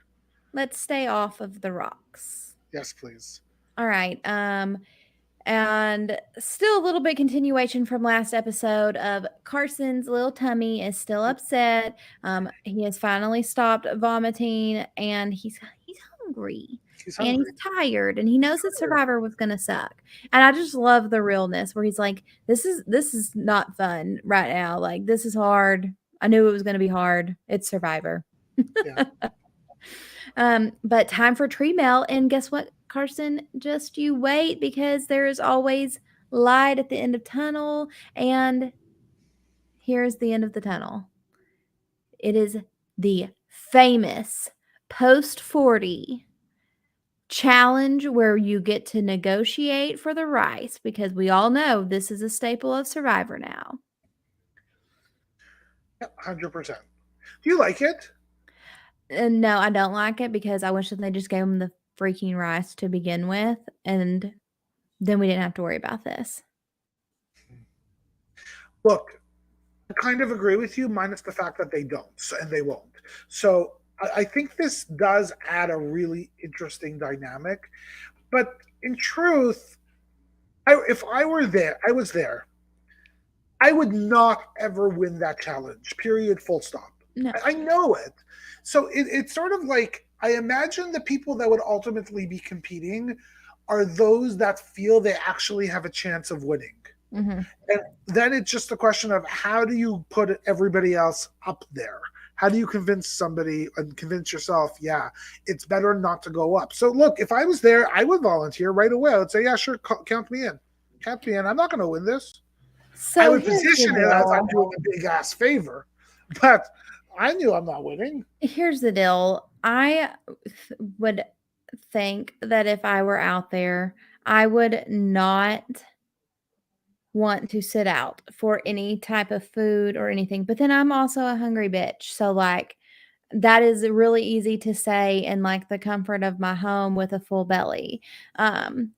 Speaker 1: let's stay off of the rocks.
Speaker 2: Yes, please.
Speaker 1: All right. And still a little bit continuation from last episode of Carson's little tummy is still upset. He has finally stopped vomiting and he's hungry
Speaker 2: He's
Speaker 1: and he's
Speaker 2: hungry.
Speaker 1: tired and he
Speaker 2: He's
Speaker 1: knows that
Speaker 2: tired.
Speaker 1: Survivor was gonna suck. And I just love the realness where he's like, this is not fun right now. Like this is hard. I knew it was gonna be hard. It's Survivor.
Speaker 2: Yeah.
Speaker 1: But time for tree melt, and guess what, Carson? Just you wait because there is always light at the end of tunnel, and here's the end of the tunnel. It is the famous post 40 challenge where you get to negotiate for the rice because we all know this is a staple of Survivor now.
Speaker 2: Yeah, 100%. Do you like it?
Speaker 1: And no, I don't like it because I wish that they just gave him the freaking rice to begin with, and then we didn't have to worry about this.
Speaker 2: Look, I kind of agree with you, minus the fact that they don't, and they won't. So I think this does add a really interesting dynamic. But in truth, if I were there, I was there, I would not ever win that challenge. Period. Full stop.
Speaker 1: No.
Speaker 2: I know it. So it's sort of like I imagine the people that would ultimately be competing are those that feel they actually have a chance of winning.
Speaker 1: Mhm.
Speaker 2: And then it's just a question of how do you put everybody else up there? How do you convince somebody and convince yourself, yeah, it's better not to go up? So, look, if I was there, I would volunteer right away. I would say, yeah, sure, count me in. Count me in. I'm not going to win this. I
Speaker 1: So
Speaker 2: would
Speaker 1: here's the
Speaker 2: position it as I'm
Speaker 1: deal.
Speaker 2: doing a big ass favor, but I knew I'm not winning.
Speaker 1: Here's the deal. I would think that if I were out there, I would not want to sit out for any type of food or anything. But then I'm also a hungry bitch. So, like, that is really easy to say in like the comfort of my home with a full belly. Um,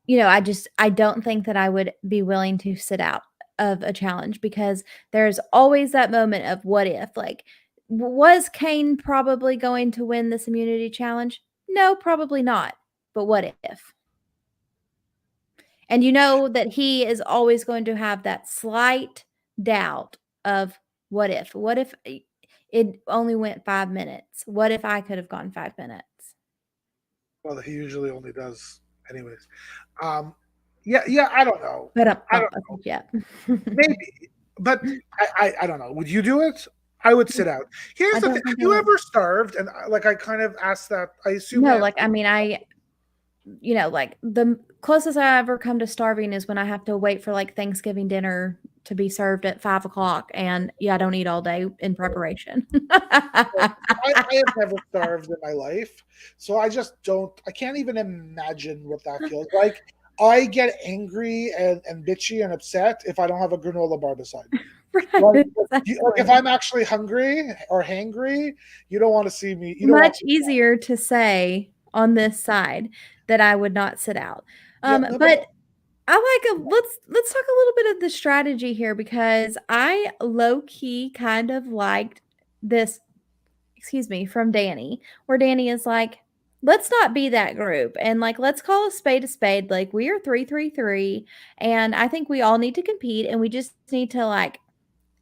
Speaker 1: I don't think that I would be willing to sit out of a challenge because there's always that moment of what if, like, was Kane probably going to win this immunity challenge? No, probably not. But what if? And you know that he is always going to have that slight doubt of what if? What if it only went 5 minutes? What if I could have gone 5 minutes?
Speaker 2: Well, he usually only does, anyways. Um, yeah, yeah. I don't know.
Speaker 1: But
Speaker 2: I don't know.
Speaker 1: yeah.
Speaker 2: Maybe, but I don't know. Would you do it? I would sit out.
Speaker 1: I
Speaker 2: Here's the thing:
Speaker 1: don't
Speaker 2: have
Speaker 1: think I
Speaker 2: you
Speaker 1: would.
Speaker 2: ever starved? And like, I kind of asked that. I assume
Speaker 1: No,
Speaker 2: the
Speaker 1: like, I mean, like the closest I ever come to starving is when I have to wait for like Thanksgiving dinner to be served at 5 o'clock. And yeah, I don't eat all day in preparation.
Speaker 2: I have never starved in my life, so I just don't. I can't even imagine what that feels like. I get angry and bitchy and upset if I don't have a granola bar beside me.
Speaker 1: Right,
Speaker 2: Like, like if
Speaker 1: exactly.
Speaker 2: I'm actually hungry or hangry, you don't want to see me. You don't want.
Speaker 1: Much easier to say on this side that I would not sit out.
Speaker 2: Yeah, no, but
Speaker 1: But I like a let's talk a little bit of the strategy here because I low key kind of liked this, excuse me, from Danny, where Danny is like, let's not be that group and like let's call a spade a spade. Like we are 333 and I think we all need to compete and we just need to like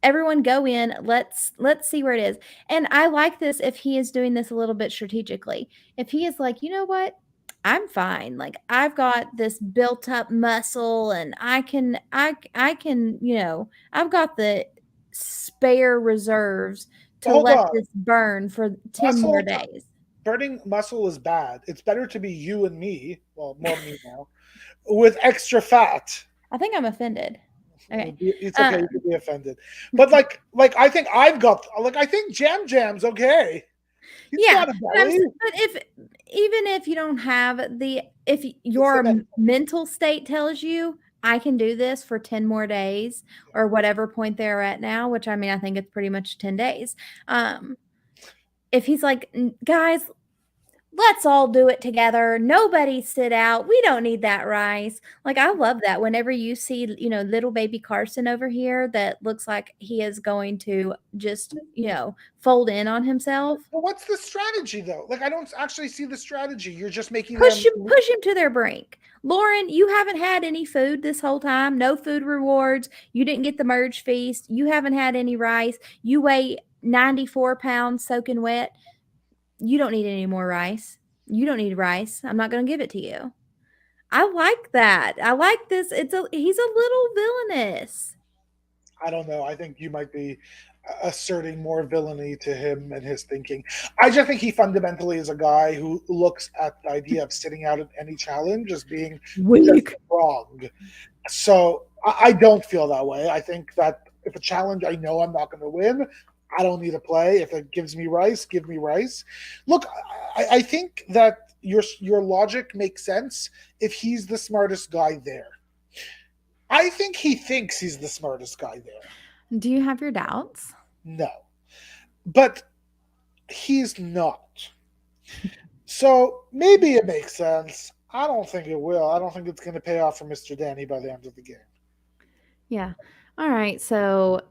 Speaker 1: everyone go in, let's see where it is. And I like this if he is doing this a little bit strategically. If he is like, you know what, I'm fine, like I've got this built up muscle and I can, I've got the spare reserves to
Speaker 2: Hold
Speaker 1: let
Speaker 2: on.
Speaker 1: this burn for 10 more
Speaker 2: Muscle,
Speaker 1: days.
Speaker 2: burning muscle is bad. It's better to be you and me, well, more me now, with extra fat.
Speaker 1: I think I'm offended. Okay.
Speaker 2: It's okay.
Speaker 1: um
Speaker 2: You can be offended, but I think I've got I think Jam Jam's okay. He's
Speaker 1: Yeah,
Speaker 2: got a
Speaker 1: but
Speaker 2: belly.
Speaker 1: if even if you don't have if
Speaker 2: It's
Speaker 1: your
Speaker 2: the mental.
Speaker 1: mental state tells you, "I can do this for 10 more days,"
Speaker 2: Yeah.
Speaker 1: or whatever point they're at now, which, I mean, I think it's pretty much 10 days. Um, if he's like, "Guys, let's all do it together. Nobody sit out. We don't need that rice." Like, I love that whenever you see, little baby Carson over here that looks like he is going to just, fold in on himself.
Speaker 2: But what's the strategy though? Like I don't actually see the strategy. You're just making
Speaker 1: Push
Speaker 2: them.
Speaker 1: him push him to their brink. Lauren, you haven't had any food this whole time. No food rewards. You didn't get the merge feast. You haven't had any rice. You weigh 94 pounds soaking wet. You don't need any more rice. You don't need rice. I'm not going to give it to you. I like that. I like this. He's a little villainous.
Speaker 2: I don't know. I think you might be asserting more villainy to him and his thinking. I just think he fundamentally is a guy who looks at the idea of sitting out at any challenge as being just
Speaker 1: Weak.
Speaker 2: wrong. So I don't feel that way. I think that if a challenge I know I'm not going to win, I don't need to play. If it gives me rice, give me rice. Look, I think that your logic makes sense if he's the smartest guy there. I think he thinks he's the smartest guy there.
Speaker 1: Do you have your doubts?
Speaker 2: No, but he's not. So maybe it makes sense. I don't think it will. I don't think it's going to pay off for Mr. Danny by the end of the game.
Speaker 1: Yeah. All right. So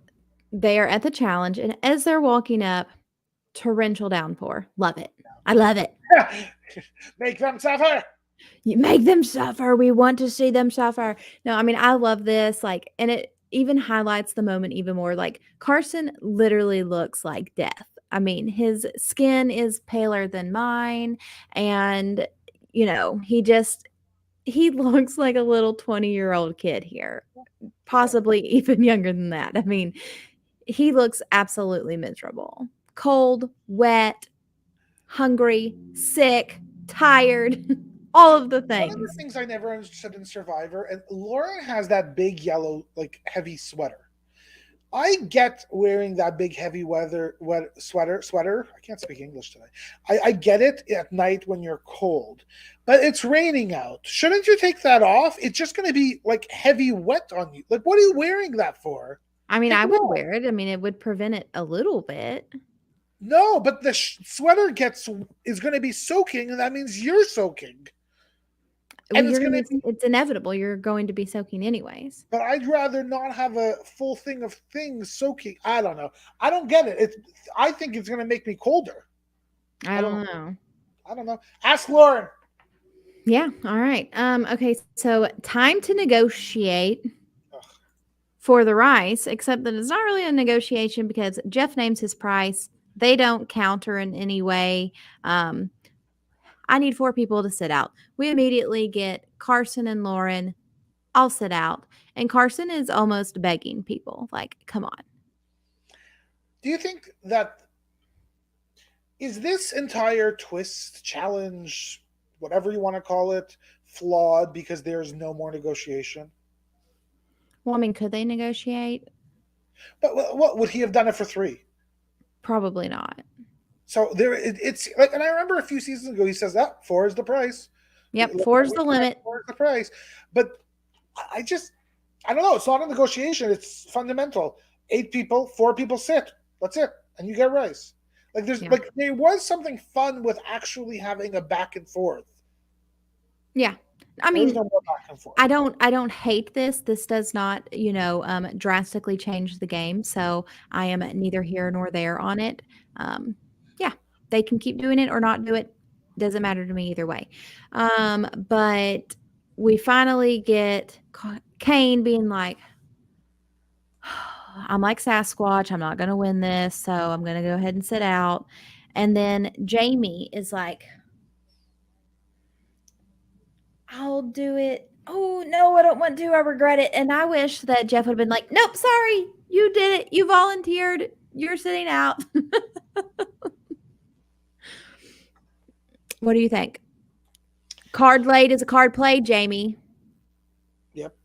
Speaker 1: they are at the challenge, and as they're walking up, torrential downpour. Love it. I love it.
Speaker 2: Make them suffer.
Speaker 1: You make them suffer. We want to see them suffer. No, I mean, I love this. Like, and it even highlights the moment even more. Like, Carson literally looks like death. I mean, his skin is paler than mine. And, he looks like a little 20-year-old kid here, possibly even younger than that. I mean, he looks absolutely miserable. Cold, wet, hungry, sick, tired, all of the
Speaker 2: One of the
Speaker 1: things.
Speaker 2: things I never understood in Survivor, and Lauren has that big yellow, like heavy sweater. I get wearing that big heavy sweater. I can't speak English today. I get it at night when you're cold, but it's raining out. Shouldn't you take that off? It's just going to be like heavy wet on you. Like, what are you wearing that for?
Speaker 1: I mean,
Speaker 2: Take
Speaker 1: I
Speaker 2: it
Speaker 1: would
Speaker 2: off.
Speaker 1: wear it. I mean, it would prevent it a little bit.
Speaker 2: No, but the sweater gets is going to be soaking, and that means you're soaking,
Speaker 1: Well,
Speaker 2: and it's going to be.
Speaker 1: it's inevitable. You're going to be soaking anyways.
Speaker 2: But I'd rather not have a full thing of things soaking. I don't know. I don't get it. It's. I think it's going to make me colder.
Speaker 1: I
Speaker 2: I don't.
Speaker 1: don't know.
Speaker 2: I don't know. Ask Lauren.
Speaker 1: Yeah. All right. Okay. So time to negotiate
Speaker 2: Ugh.
Speaker 1: for the rice, except that it's not really a negotiation because Jeff names his price. They don't counter in any way. Um, I need 4 people to sit out. We immediately get Carson and Lauren. I'll sit out. And Carson is almost begging people, like, come on.
Speaker 2: Do you think that is this entire twist challenge, whatever you want to call it, flawed because there's no more negotiation?
Speaker 1: Well, I mean, could they negotiate?
Speaker 2: But what would he have done it for three?
Speaker 1: Probably not.
Speaker 2: So it's like, and I remember a few seasons ago he says that four is the price.
Speaker 1: Yep, four's the limit.
Speaker 2: Four is the price. But I just I don't know. It's not a negotiation. It's fundamental. 8 people, 4 people sit. That's it, and you get rice. Like
Speaker 1: Yeah.
Speaker 2: there was something fun with actually having a back and forth.
Speaker 1: Yeah. I
Speaker 2: There's
Speaker 1: mean,
Speaker 2: no more back and forth.
Speaker 1: I don't hate this. This does not, drastically change the game. So I am neither here nor there on it. Yeah, they can keep doing it or not do it. Doesn't matter to me either way. But we finally get Kane being like, I'm like Sasquatch. I'm not going to win this. So I'm going to go ahead and sit out. And then Jamie is like, I'll do it. Oh, no, I don't want to. I regret it. And I wish that Jeff would have been like, nope, sorry. You did it. You volunteered. You're sitting out. What do you think? Card laid is a card played, Jamie.
Speaker 2: Yep.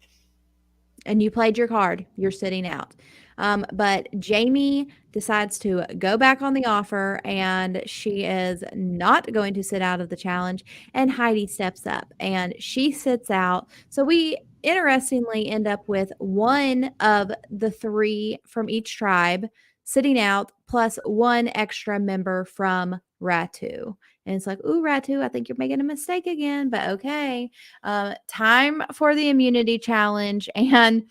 Speaker 1: And you played your card. You're sitting out. But Jamie decides to go back on the offer and she is not going to sit out of the challenge. And Heidi steps up and she sits out. So we interestingly end up with one of the three from each tribe sitting out, plus one extra member from Ratu. And it's like, ooh, Ratu, I think you're making a mistake again, but okay. Time for the immunity challenge. And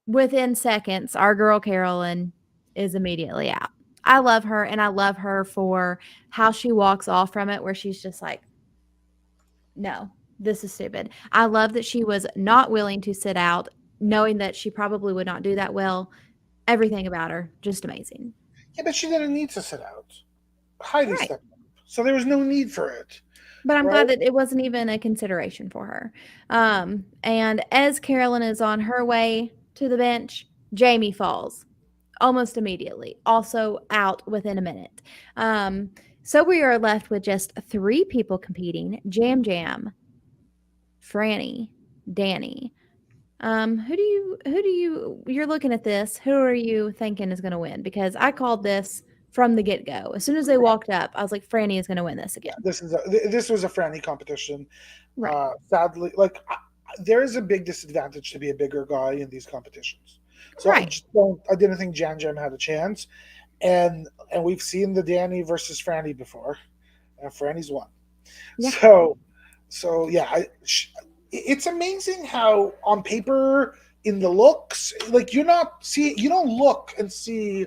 Speaker 1: within seconds, our girl Carolyn is immediately out. I love her, and I love her for how she walks off from it, where she's just like, no, this is stupid. I love that she was not willing to sit out, knowing that she probably would not do that well. Everything about her, just amazing.
Speaker 2: Yeah, but she didn't need to sit out. Heidi
Speaker 1: Right.
Speaker 2: stepped up, so there was no need for it,
Speaker 1: But I'm
Speaker 2: right?
Speaker 1: glad that it wasn't even a consideration for her. And as Carolyn is on her way to the bench, Jamie falls almost immediately, also out within a minute. So we are left with just three people competing: Jam Jam, Franny, Danny. You're looking at this? Who are you thinking is going to win? Because I called this from the get go. As soon as they walked up, I was like, Franny is going to win this
Speaker 2: Yeah,
Speaker 1: again.
Speaker 2: this was a friendly competition.
Speaker 1: Right.
Speaker 2: Sadly, like there is a big disadvantage to be a bigger guy in these competitions. So I
Speaker 1: Right.
Speaker 2: just don't. I didn't think Jan Jam had a chance, and we've seen the Danny versus Franny before, and Franny's won.
Speaker 1: Yeah.
Speaker 2: So yeah, it's amazing how on paper in the looks, like you don't look and see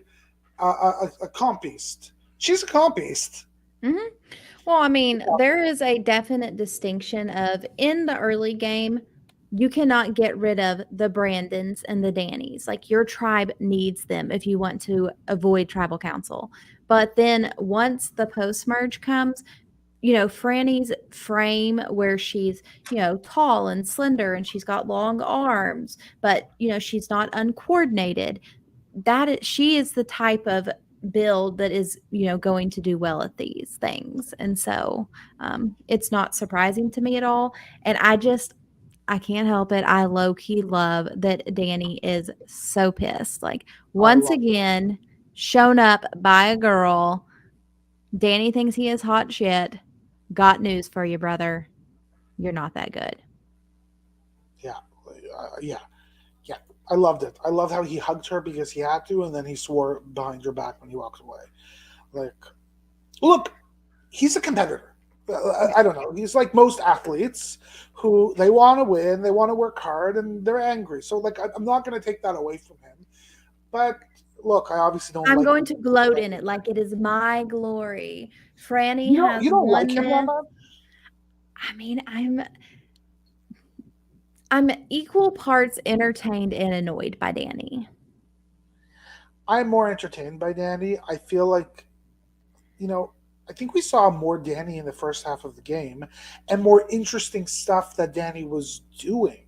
Speaker 2: a comp beast. She's a comp beast.
Speaker 1: Mhm. Well, I mean, there is a definite distinction of in the early game, you cannot get rid of the Brandons and the Dannys. Like your tribe needs them if you want to avoid tribal council. But then once the post merge comes, Franny's frame where she's, tall and slender and she's got long arms, but she's not uncoordinated. She is the type of build that is going to do well at these things, and so it's not surprising to me at all. And I can't help it, I low-key love that Danny is so pissed, like,
Speaker 2: I
Speaker 1: once
Speaker 2: love it.
Speaker 1: again shown up by a girl. Danny thinks he is hot shit. Got news for you, brother. You're not that good.
Speaker 2: Yeah, yeah, yeah. I loved it. I loved how he hugged her because he had to, and then he swore behind her back when he walked away. Like, look, he's a competitor. I don't know. He's like most athletes who they want to win, they want to work hard, and they're angry. So, like, I'm not going to take that away from him. But look, I obviously don't
Speaker 1: I'm
Speaker 2: like.
Speaker 1: going to gloat in it like it is my glory. Franny
Speaker 2: You
Speaker 1: has
Speaker 2: don't like
Speaker 1: won
Speaker 2: him
Speaker 1: this.
Speaker 2: that much.
Speaker 1: I mean, I'm equal parts entertained and annoyed by Danny.
Speaker 2: I'm more entertained by Danny. I feel like you know, I think we saw more Danny in the first half of the game and more interesting stuff that Danny was doing.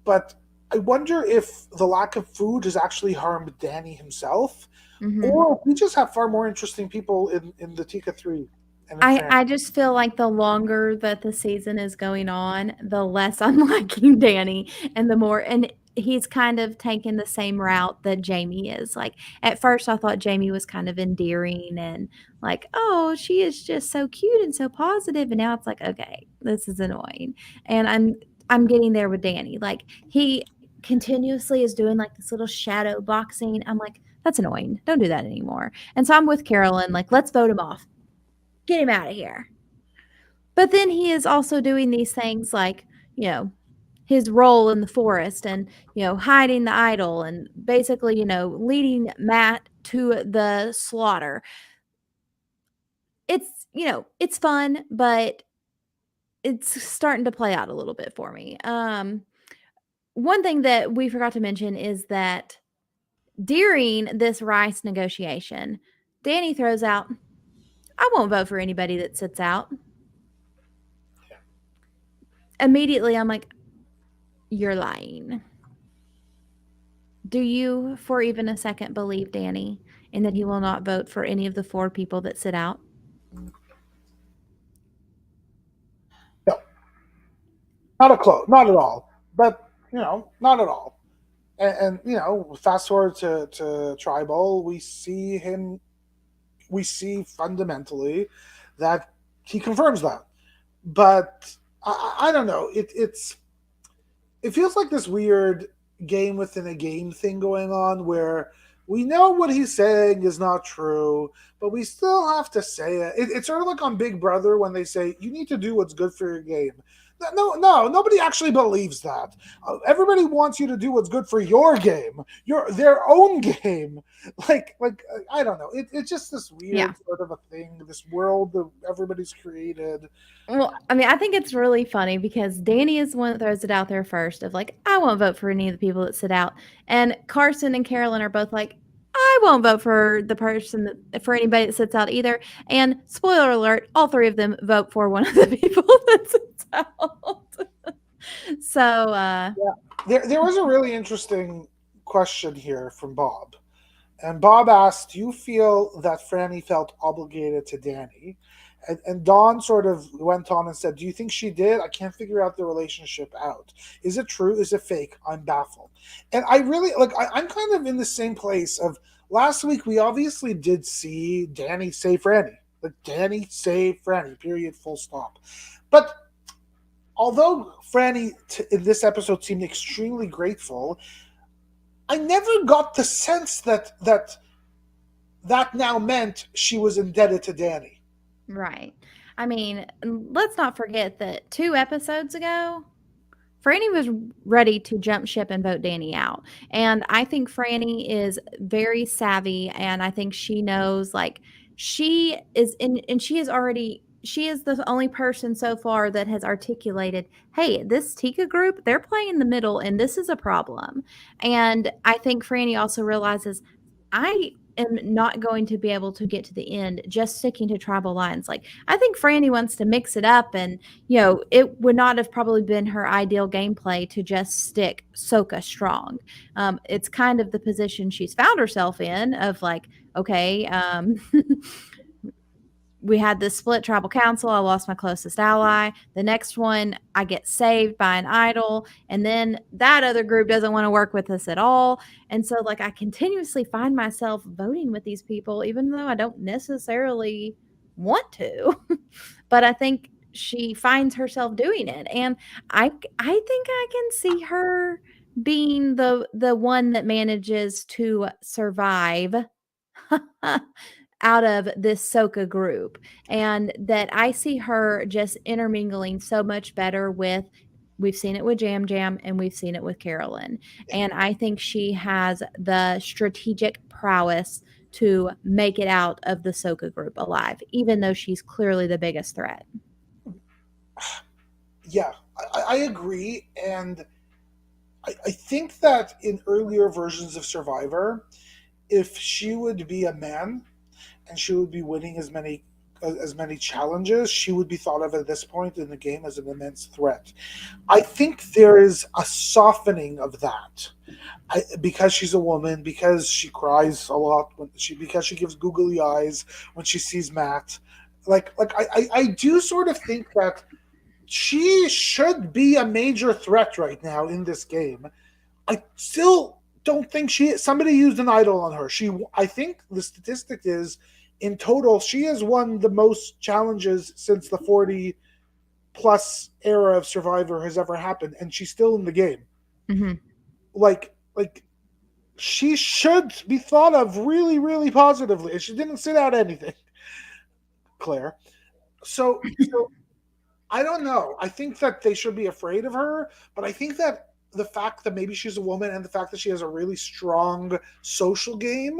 Speaker 2: But I wonder if the lack of food has actually harmed Danny himself,
Speaker 1: Mhm.
Speaker 2: or we just have far more interesting people in the Tika 3 and in
Speaker 1: I
Speaker 2: France.
Speaker 1: I just feel like the longer that the season is going on, the less I'm liking Danny and the more, and he's kind of taken the same route that Jamie is. Like at first I thought Jamie was kind of endearing and like, "Oh, she is just so cute and so positive." And now it's like, "Okay, this is annoying." And I'm getting there with Danny. Like he continuously is doing like this little shadow boxing. I'm like, "That's annoying. Don't do that anymore." And so I'm with Carolyn like, "Let's vote him off. Get him out of here." But then he is also doing these things like, his role in the forest and, hiding the idol and basically, leading Matt to the slaughter. It's fun, but it's starting to play out a little bit for me. One thing that we forgot to mention is that During this rice negotiation, Danny throws out, I won't vote for anybody that sits out. Immediately, I'm like, you're lying. Do you, for even a second, believe Danny and that he will not vote for any of the four people that sit out?
Speaker 2: No, not a close, not at all. But not at all. And fast forward to tribal, we see him. We see fundamentally that he confirms that. But I don't know. It feels like this weird game within a game thing going on where we know what he's saying is not true, but we still have to say it. It's sort of like on Big Brother when they say you need to do what's good for your game. No, no, nobody actually believes that. Everybody wants you to do what's good for your game, their own game. I don't know. It's just this
Speaker 1: Yeah.
Speaker 2: weird sort of a thing, this world that everybody's created.
Speaker 1: Well, I mean, I think it's really funny because Danny is the one that throws it out there first of like, I won't vote for any of the people that sit out. And Carson and Carolyn are both like, I won't vote for the person that, for anybody that sits out either. And spoiler alert, all three of them vote for one of the people that sits out. So,
Speaker 2: Yeah. There was a really interesting question here from Bob. And Bob asked, do you feel that Franny felt obligated to Danny? And Dawn sort of went on and said, do you think she did? I can't figure out the relationship out. Is it true? Is it fake? I'm baffled. And I really, I'm kind of in the same place of last week, we obviously did see Danny say Franny. Like, Danny say Franny, period, full stop. But although Franny in this episode seemed extremely grateful, I never got the sense that now meant she was indebted to Danny.
Speaker 1: right. I mean, let's not forget that 2 episodes ago, Franny was ready to jump ship and vote Danny out. And I think Franny is very savvy and I think she knows like she is in and she is already she is the only person so far that has articulated, hey, this Tika group, they're playing in the middle and this is a problem. And I think Franny also realizes I am not going to be able to get to the end just sticking to tribal lines. Like I think Franny wants to mix it up and it would not have probably been her ideal gameplay to just stick Soka strong. It's kind of the position she's found herself in of like, okay, we had this split tribal council. I lost my closest ally. The next one, I get saved by an idol. And then that other group doesn't want to work with us at all. And so, like, I continuously find myself voting with these people, even though I don't necessarily want to. But I think she finds herself doing it. And I think I can see her being the one that manages to survive out of this Soka group, and that I see her just intermingling so much better with we've seen it with Jam Jam and we've seen it with Carolyn. And I think she has the strategic prowess to make it out of the Soka group alive, even though she's clearly the biggest threat.
Speaker 2: Yeah, I agree. And I think that in earlier versions of Survivor, if she would be a man and she would be winning as many challenges, she would be thought of at this point in the game as an immense threat. I think there is a softening of that because she's a woman, because she cries a lot because she gives googly eyes when she sees Matt. I do sort of think that she should be a major threat right now in this game. I still don't think somebody used an idol on her. I think the statistic is in total she has won the most challenges since the 40 plus era of Survivor has ever happened, and she's still in the game.
Speaker 1: Mm-hmm.
Speaker 2: Like she should be thought of really, really positively. And she didn't sit out anything, Claire. So I don't know. I think that they should be afraid of her, but I think that the fact that maybe she's a woman and the fact that she has a really strong social game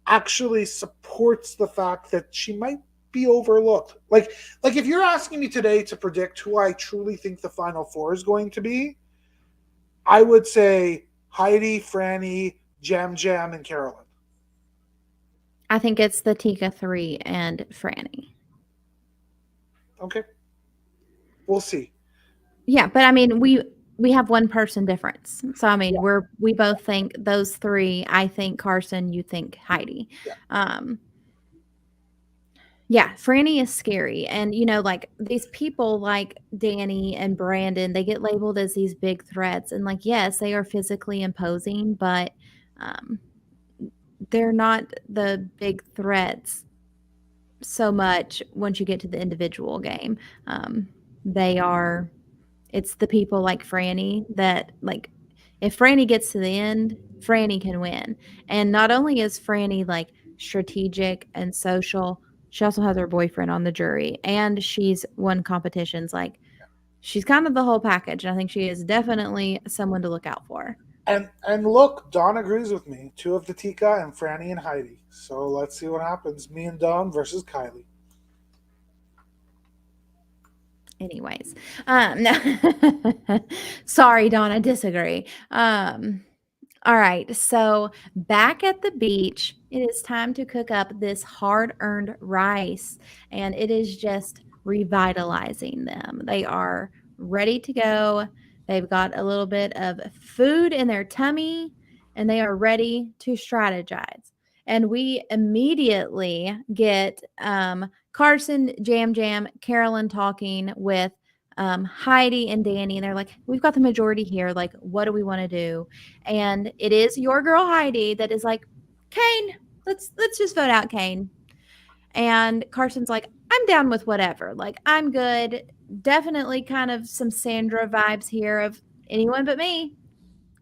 Speaker 2: actually supports the fact that she might be overlooked. Like if you're asking me today to predict who I truly think the final four is going to be, I would say Heidi, Franny, Jam Jam and Carolyn.
Speaker 1: I think it's the Tika 3 and Franny.
Speaker 2: Okay, we'll see.
Speaker 1: Yeah, but I mean, we have one person difference. So I mean,
Speaker 2: Yeah,
Speaker 1: we both think those 3. I think Carson, you think Heidi.
Speaker 2: yeah.
Speaker 1: Um, yeah, Franny is scary, and, like, these people like Danny and Brandon, they get labeled as these big threats, and, like, yes, they are physically imposing, but, um, they're not the big threats so much once you get to the individual game. Um, they are it's the people like Franny that, like, if Franny gets to the end, Franny can win. And not only is Franny like strategic and social, she also has her boyfriend on the jury and she's won competitions. Like, she's kind of the whole package. And I think she is definitely someone to look out for.
Speaker 2: And look, Dawn agrees with me. Two of the Tika and Franny and Heidi. So let's see what happens. Me and Dawn versus Kylie.
Speaker 1: Anyways, no. Sorry, Dawn, I disagree. All right, so back at the beach, it is time to cook up this hard earned rice, and it is just revitalizing them. They are ready to go. They've got a little bit of food in their tummy, and they are ready to strategize. And we immediately get Carson, Jam Jam, Carolyn talking with Heidi and Danny, and they're like, "We've got the majority here. Like, what do we want to do?" And it is your girl Heidi that is like, "Kane, let's just vote out Kane." And Carson's like, "I'm down with whatever. Like, I'm good. Definitely kind of some Sandra vibes here of anyone but me.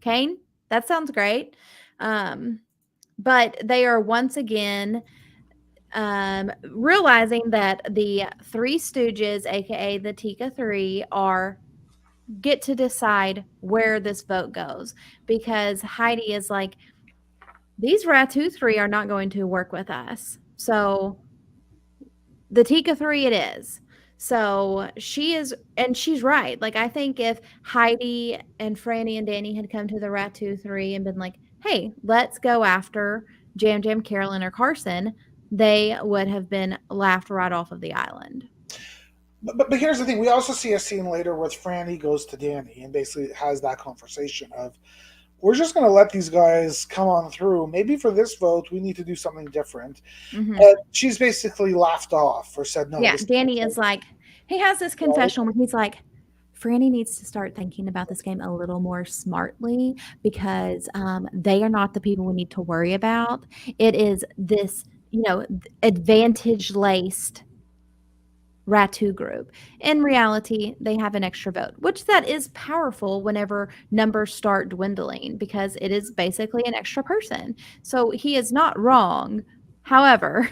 Speaker 1: Kane, that sounds great." Um, but they are once again realizing that the Three Stooges, aka the Tika Three, are get to decide where this vote goes because Heidi is like, these Ratu 3 are not going to work with us. So the Tika 3 it is. So she is, and she's right. Like, I think if Heidi and Franny and Danny had come to the Ratu 3 and been like, hey, let's go after Jam Jam, Carolyn, or Carson, they would have been laughed right off of the island.
Speaker 2: But here's the thing: we also see a scene later where Franny goes to Danny and basically has that conversation of, "We're just going to let these guys come on through. Maybe for this vote, we need to do something different."
Speaker 1: Hmm.
Speaker 2: And she's basically laughed off or said, "No,
Speaker 1: Yeah,
Speaker 2: this
Speaker 1: Danny is like, he has this
Speaker 2: right."
Speaker 1: confession where he's like, Franny needs to start thinking about this game a little more smartly because they are not the people we need to worry about. It is this, advantage laced Ratu group. In reality, they have an extra vote, which that is powerful whenever numbers start dwindling because it is basically an extra person. So he is not wrong. However,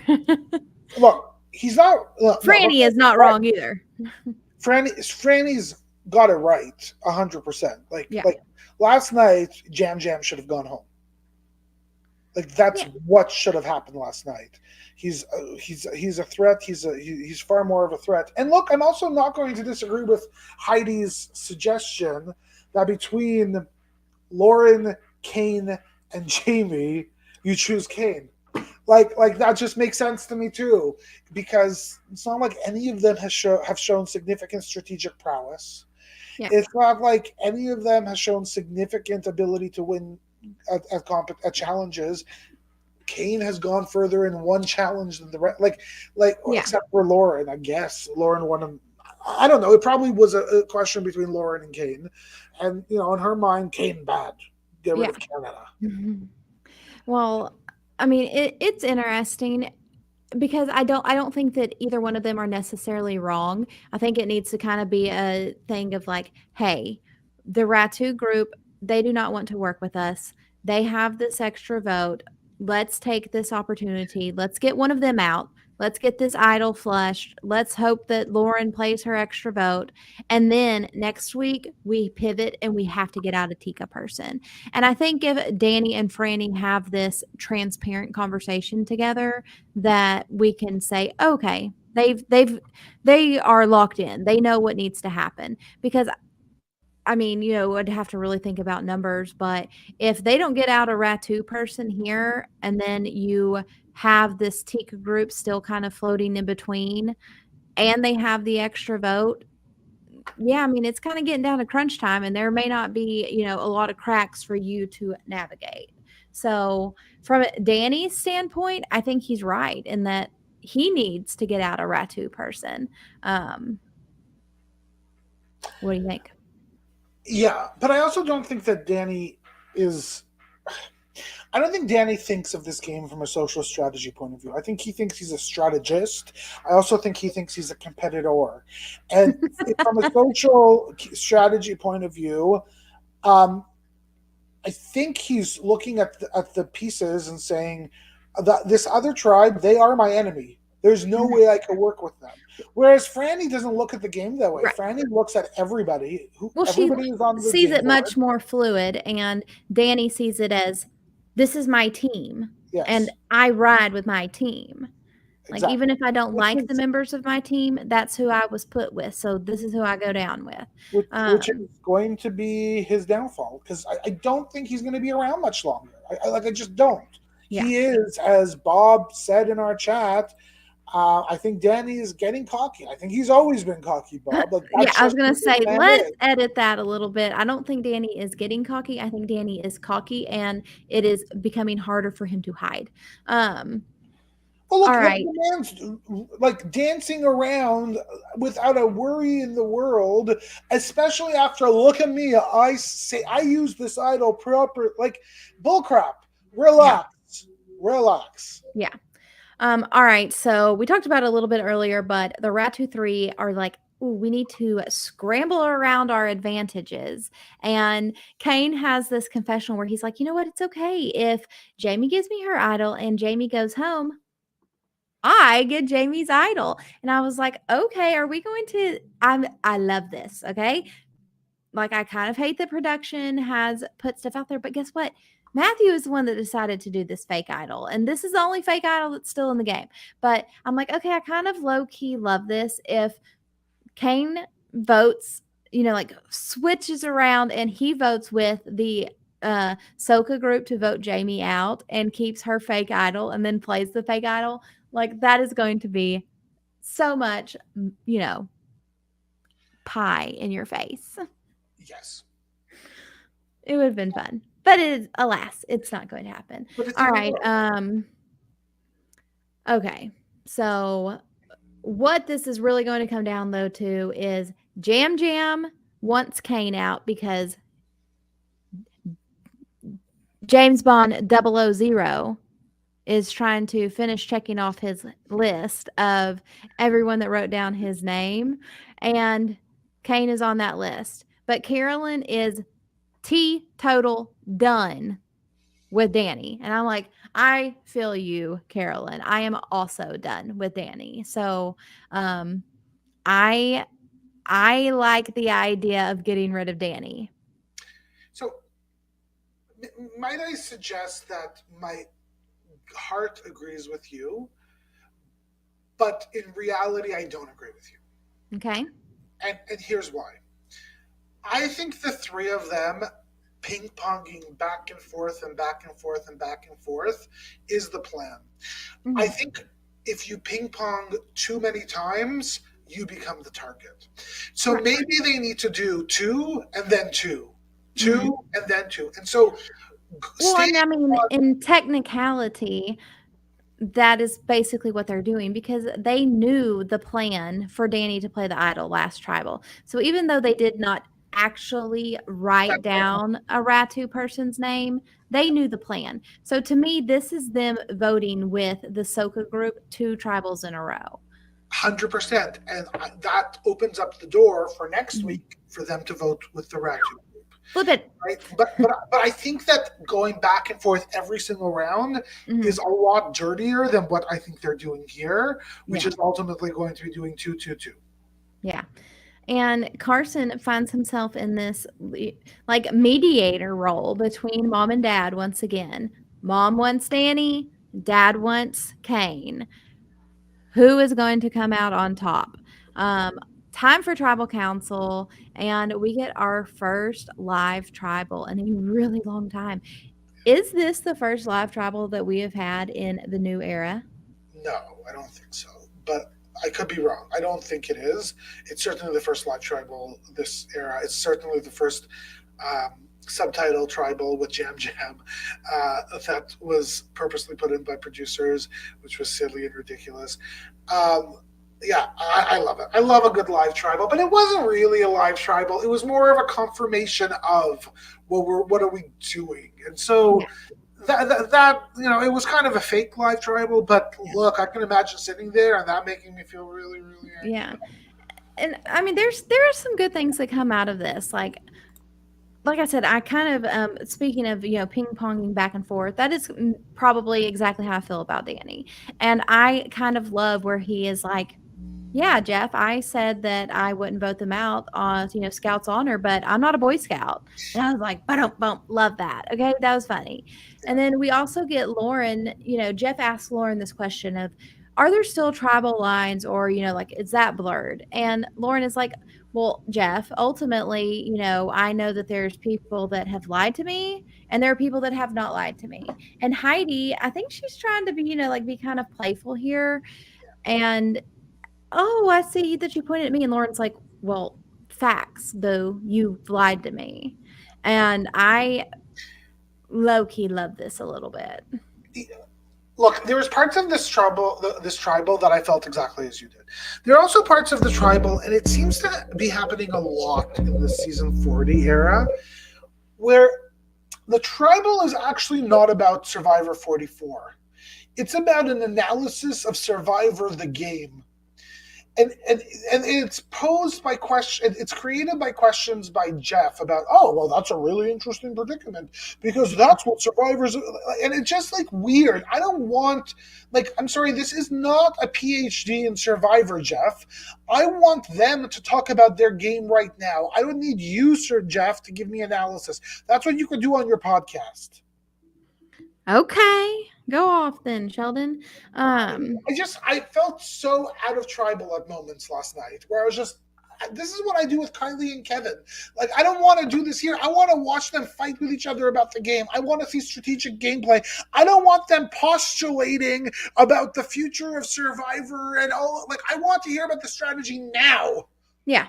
Speaker 2: Look, he's not. No, but
Speaker 1: Franny is not
Speaker 2: right.
Speaker 1: wrong either.
Speaker 2: Franny's got it right 100%.
Speaker 1: Yeah.
Speaker 2: Like last night, Jam Jam should have gone home. Like that's
Speaker 1: Yeah.
Speaker 2: what should have happened last night. He's a threat. He's far more of a threat. And look, I'm also not going to disagree with Heidi's suggestion that between Lauren, Kane, and Jamie, you choose Kane. Like that just makes sense to me too, because it's not like any of them have shown significant strategic prowess.
Speaker 1: Yeah.
Speaker 2: It's not like any of them has shown significant ability to win at challenges. Kane has gone further in one challenge than the rest. Like
Speaker 1: Yeah.
Speaker 2: except for Lauren, I guess Lauren won him. I don't know. It probably was a question between Lauren and Kane, and in her mind, Kane bad. Get rid
Speaker 1: Yeah.
Speaker 2: of Canada.
Speaker 1: Mhm. Well, I mean, it's interesting because I don't think that either one of them are necessarily wrong. I think it needs to kind of be a thing of like, hey, the Ratu group, they do not want to work with us. They have this extra vote. Let's take this opportunity. Let's get one of them out. Let's get this idol flushed. Let's hope that Lauren plays her extra vote. And then next week we pivot and we have to get out a Tika person. And I think if Danny and Franny have this transparent conversation together, that we can say, okay, they are locked in. They know what needs to happen because I mean, would have to really think about numbers, but if they don't get out a Ratu person here, and then you have this Tika group still kind of floating in between, and they have the extra vote, yeah, I mean, it's kind of getting down to crunch time, and there may not be, a lot of cracks for you to navigate. So, from Danny's standpoint, I think he's right in that he needs to get out a Ratu person. Um, what do you think?
Speaker 2: Yeah, but I also don't think that Danny is. I don't think Danny thinks of this game from a social strategy point of view. I think he thinks he's a strategist. I also think he thinks he's a competitor. And from a social strategy point of view, um, I think he's looking at the pieces and saying that this other tribe, they are my enemy. There's no
Speaker 1: Mhm.
Speaker 2: way I could work with them. Whereas Franny doesn't look at the game that way.
Speaker 1: Right.
Speaker 2: Franny looks at everybody. Who
Speaker 1: Well, she
Speaker 2: everybody is on the
Speaker 1: sees
Speaker 2: game
Speaker 1: it
Speaker 2: board.
Speaker 1: much more fluid, and Danny sees it as, "This is my team, and
Speaker 2: Yes,
Speaker 1: I ride with my team." Like, even
Speaker 2: exactly.
Speaker 1: if I don't
Speaker 2: Which
Speaker 1: like the
Speaker 2: is
Speaker 1: members of my team, that's who I was put with, so this is who I go down with.
Speaker 2: which
Speaker 1: Um,
Speaker 2: is going to be his downfall because I don't think he's going to be around much longer. I just don't.
Speaker 1: yeah.
Speaker 2: He is, as Bob said in our chat. I think Danny is getting cocky. I think he's always been cocky, Bob. Like
Speaker 1: Yeah,
Speaker 2: that's
Speaker 1: I was
Speaker 2: just
Speaker 1: gonna
Speaker 2: who this
Speaker 1: say,
Speaker 2: man
Speaker 1: let's
Speaker 2: is.
Speaker 1: edit that a little bit. I don't think Danny is getting cocky. I think Danny is cocky, and it is becoming harder for him to hide. Um,
Speaker 2: Well,
Speaker 1: all
Speaker 2: look,
Speaker 1: right.
Speaker 2: the man's like dancing around without a worry in the world. Especially after, look at me. I say I use this idol proper. Like bullcrap.
Speaker 1: Yeah.
Speaker 2: Relax, relax.
Speaker 1: Yeah. All right. So we talked about it a little bit earlier, but the Ratu 3 are like, ooh, we need to scramble around our advantages. And Kane has this confessional where he's like, you know what? It's okay. If Jamie gives me her idol and Jamie goes home, I get Jamie's idol. And I was like, okay, are we going to I love this. Okay. Like, I kind of hate that production has put stuff out there, but guess what? Matthew is the one that decided to do this fake idol, and this is the only fake idol that's still in the game. But I'm like, okay, I kind of low key love this. If Kane votes, like switches around and he votes with the Soka group to vote Jamie out and keeps her fake idol and then plays the fake idol, like that is going to be so much, pie in your face.
Speaker 2: Yes,
Speaker 1: It would have been fun. But it is, alas, it's not going to happen.
Speaker 2: but it's
Speaker 1: All
Speaker 2: in the
Speaker 1: right.
Speaker 2: world.
Speaker 1: Okay. So what this is really going to come down though to is Jam Jam wants Kane out because James Bond 000 is trying to finish checking off his list of everyone that wrote down his name, and Kane is on that list. But Carolyn is total done with Danny. And I'm like, I feel you, Carolyn. I am also done with Danny. So um I I like the idea of getting rid of Danny.
Speaker 2: So, might I suggest that my heart agrees with you, but in reality, I don't agree with you.
Speaker 1: Okay?
Speaker 2: And here's why. I think the three of them ping ponging back and forth and back and forth and back and forth is the plan. I
Speaker 1: Mhm.
Speaker 2: think if you ping pong too many times, you become the target. So
Speaker 1: Right.
Speaker 2: maybe they need to do two and then two,
Speaker 1: Mhm.
Speaker 2: two and then two. And so
Speaker 1: Well,
Speaker 2: stay
Speaker 1: and I mean,
Speaker 2: on
Speaker 1: in technicality, that is basically what they're doing because they knew the plan for Danny to play the idol last tribal. So even though they did not actually
Speaker 2: that.
Speaker 1: write down a Ratu person's name, they knew the plan. So to me, this is them voting with the Soka group 2 tribals in a row.
Speaker 2: 100%. And that opens up the door for next
Speaker 1: Mhm.
Speaker 2: week for them to vote with the Ratu group.
Speaker 1: Flip it.
Speaker 2: Right? But I think that going back and forth every single round is
Speaker 1: Mhm.
Speaker 2: a lot dirtier than what I think they're doing here, which
Speaker 1: Yeah.
Speaker 2: is ultimately going to be doing 2-2-2.
Speaker 1: Yeah. And Carson finds himself in this like mediator role between mom and dad once again. Mom wants Danny, dad wants Kane. Who is going to come out on top? Um, time for tribal council, and we get our first live tribal in a really long time. Is this the first live tribal that we have had in the new era?
Speaker 2: No, I don't think so. But I could be wrong. I don't think it is. It's certainly the first live tribal this era. It's certainly the first um, subtitle tribal with Jam Jam that was purposely put in by producers, which was silly and ridiculous. Um, yeah, I love it. I love a good live tribal, but it wasn't really a live tribal. It was more of a confirmation of what are we doing, and so
Speaker 1: Yeah,
Speaker 2: that it was kind of a fake live tribal, but
Speaker 1: yeah,
Speaker 2: look, I can imagine sitting there and that making me feel really, really
Speaker 1: yeah. And I mean, there are some good things that come out of this. Like I said, I kind of speaking of ping ponging back and forth. That is probably exactly how I feel about Danny, and I kind of love where he is like, yeah, Jeff, I said that I wouldn't vote them out on, Scout's honor, but I'm not a Boy Scout. And I was like, bump, bump, love that. Okay, that was funny. And then we also get Lauren, Jeff asked Lauren this question of, are there still tribal lines or, like, is that blurred? And Lauren is like, well, Jeff, ultimately, I know that there's people that have lied to me and there are people that have not lied to me. And Heidi, I think she's trying to be, like be kind of playful here. And "Oh, I see that you pointed at me," and Lauren's like, "Well, facts, boo. You lied to me." And I low key love this a little bit.
Speaker 2: angry. Look, there was parts of this tribal that I felt exactly as you did. There are also parts of the tribal, and it seems to be happening a lot in the season 40 era, where the tribal is actually not about Survivor 44. It's about an analysis of Survivor the game, and it's posed by question. It's created by questions by Jeff about, oh well, that's a really interesting predicament because that's what survivors, and it's just like weird. I don't want, like, I'm sorry, this is not a PhD in Survivor, Jeff. I want them to talk about their game right now. I don't need you, Sir Jeff, to give me analysis. That's what you could do on your podcast.
Speaker 1: Okay, go off then, Sheldon. Um,
Speaker 2: I felt so out of tribal at moments last night where I was just, this is what I do with Kylie and Kevin. Like, I don't want to do this here. I want to watch them fight with each other about the game. I want to see strategic gameplay. I don't want them postulating about the future of Survivor and all. Like, I want to hear about the strategy now.
Speaker 1: yeah.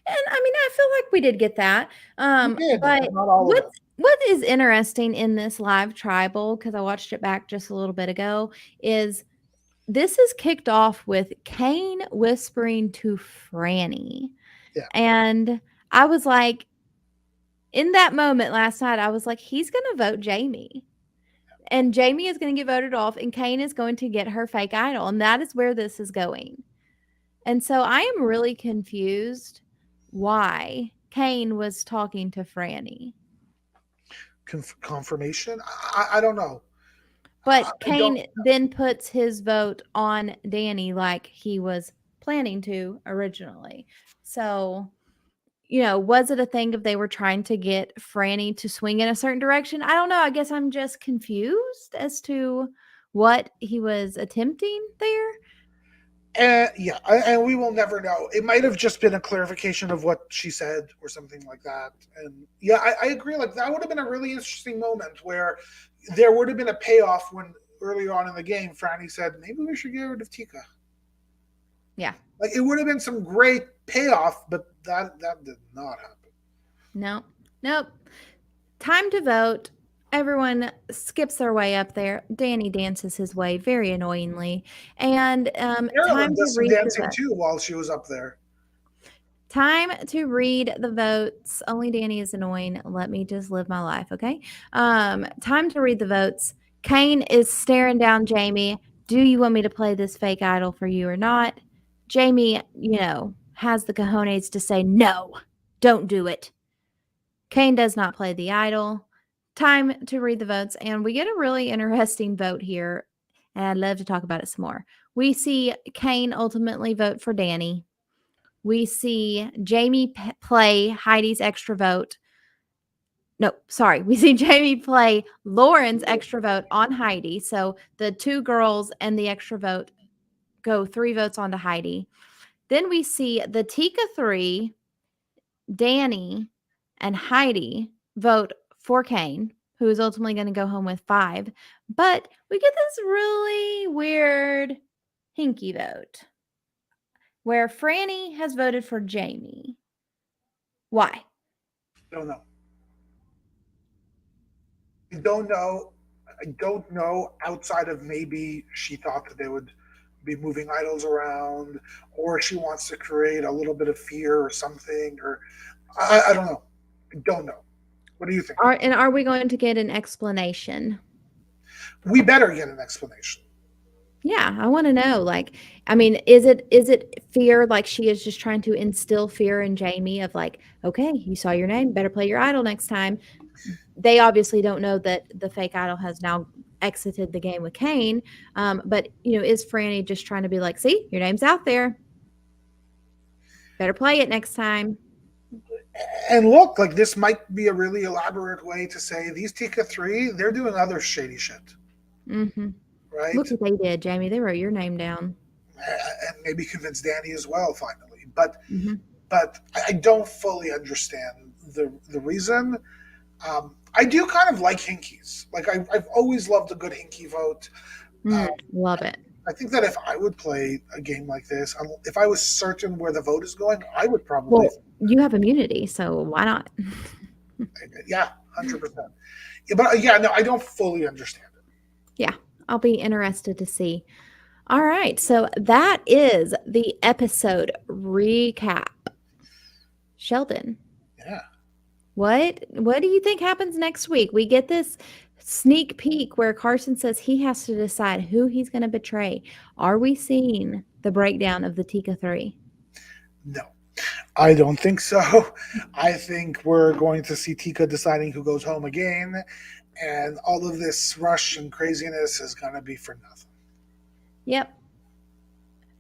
Speaker 1: And I mean, I feel like we did get that.
Speaker 2: We did,
Speaker 1: But
Speaker 2: but not all of it.
Speaker 1: what is interesting in this live tribal, because I watched it back just a little bit ago, is this is kicked off with Kane whispering to Franny.
Speaker 2: Yeah.
Speaker 1: And I was like, in that moment last night, I was like, he's going to vote Jamie. And Jamie is going to get voted off, and Kane is going to get her fake idol. And that is where this is going. And so I am really confused why Kane was talking to Franny.
Speaker 2: Confirmation? I don't know.
Speaker 1: But
Speaker 2: I don't.
Speaker 1: Kane then puts his vote on Danny like he was planning to originally. So, was it a thing if they were trying to get Franny to swing in a certain direction? I don't know. I guess I'm just confused as to what he was attempting there.
Speaker 2: Yeah, and we will never know. It might have just been a clarification of what she said or something like that. And yeah, I agree. Like, that would have been a really interesting moment where there would have been a payoff when earlier on in the game, Franny said, maybe we should get rid of Tika.
Speaker 1: Yeah.
Speaker 2: Like, it would have been some great payoff, but that did not happen.
Speaker 1: No. Nope. Time to vote. Everyone skips their way up there. Danny dances his way very annoyingly. And time
Speaker 2: Carolyn
Speaker 1: to
Speaker 2: does some
Speaker 1: read the
Speaker 2: dancing
Speaker 1: vote.
Speaker 2: too while she was up there.
Speaker 1: Time to read the votes. Only Danny is annoying. Let me just live my life, okay? Time to read the votes. Kane is staring down Jamie. Do you want me to play this fake idol for you or not? Jamie, has the cojones to say no. Don't do it. Kane does not play the idol. Time to read the votes, and we get a really interesting vote here, and I'd love to talk about it some more. We see Kane ultimately vote for Danny. We see Jamie play Heidi's extra vote. No, sorry. We see Jamie play Lauren's extra vote on Heidi. So the two girls and the extra vote go 3 votes onto Heidi. Then we see the Tika 3, Danny, and Heidi vote for Kane, who is ultimately going to go home with 5. But we get this really weird hinky vote where Franny has voted for Jamie. Why?
Speaker 2: Don't know. I don't know. I don't know outside of maybe she thought that they would be moving idols around, or she wants to create a little bit of fear or something, or I don't know. I don't know. What do you think?
Speaker 1: Are we going to get an explanation?
Speaker 2: We better get an explanation.
Speaker 1: Yeah, I wanna know, like, I mean, is it fear, like, she is just trying to instill fear in Jamie of, like, "Okay, you saw your name, better play your idol next time." They obviously don't know that the fake idol has now exited the game with Kane, but, is Franny just trying to be like, "See, your name's out there. Better play it next time."
Speaker 2: And look, like this might be a really elaborate way to say these Tika 3, they're doing other shady shit,
Speaker 1: Mhm.
Speaker 2: right?
Speaker 1: Look what they did, Jamie, they wrote your name down.
Speaker 2: And maybe convince Danny as well finally. But
Speaker 1: Mhm.
Speaker 2: I don't fully understand the reason. I do kind of like hinkies. Like I've always loved a good hinky vote.
Speaker 1: Love it.
Speaker 2: I think that if I would play a game like this, if I was certain where the vote is going, I would probably,
Speaker 1: Well, you have immunity, so why not?
Speaker 2: yeah, 100%. Yeah, but yeah, no, I don't fully understand it.
Speaker 1: Yeah, I'll be interested to see. All right, so that is the episode recap. Sheldon,
Speaker 2: Yeah,
Speaker 1: what do you think happens next week? We get this sneak peek where Carson says he has to decide who he's going to betray. Are we seeing the breakdown of the Tika 3?
Speaker 2: no, I don't think so. I think we're going to see Tika deciding who goes home again, and all of this rush and craziness is going to be for nothing.
Speaker 1: Yep.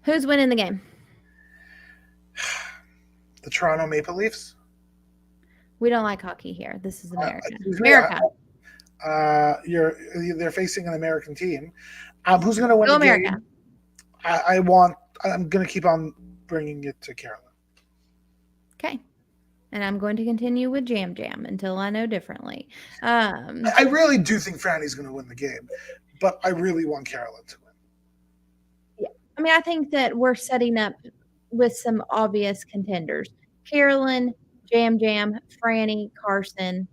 Speaker 1: Who's winning the game?
Speaker 2: The Toronto Maple Leafs.
Speaker 1: We don't like hockey here. This is America.
Speaker 2: Excuse me.
Speaker 1: America.
Speaker 2: You're they're facing an American team. Who's going to win
Speaker 1: Go
Speaker 2: the
Speaker 1: America.
Speaker 2: game? I want. I'm going to keep on bringing it to Carolyn.
Speaker 1: Okay. And I'm going to continue with Jam Jam until I know differently.
Speaker 2: I really do think Franny's going to win the game, but I really want Carolyn to win.
Speaker 1: Yeah. I mean, I think that we're setting up with some obvious contenders. Carolyn, Jam Jam, Franny, Carson.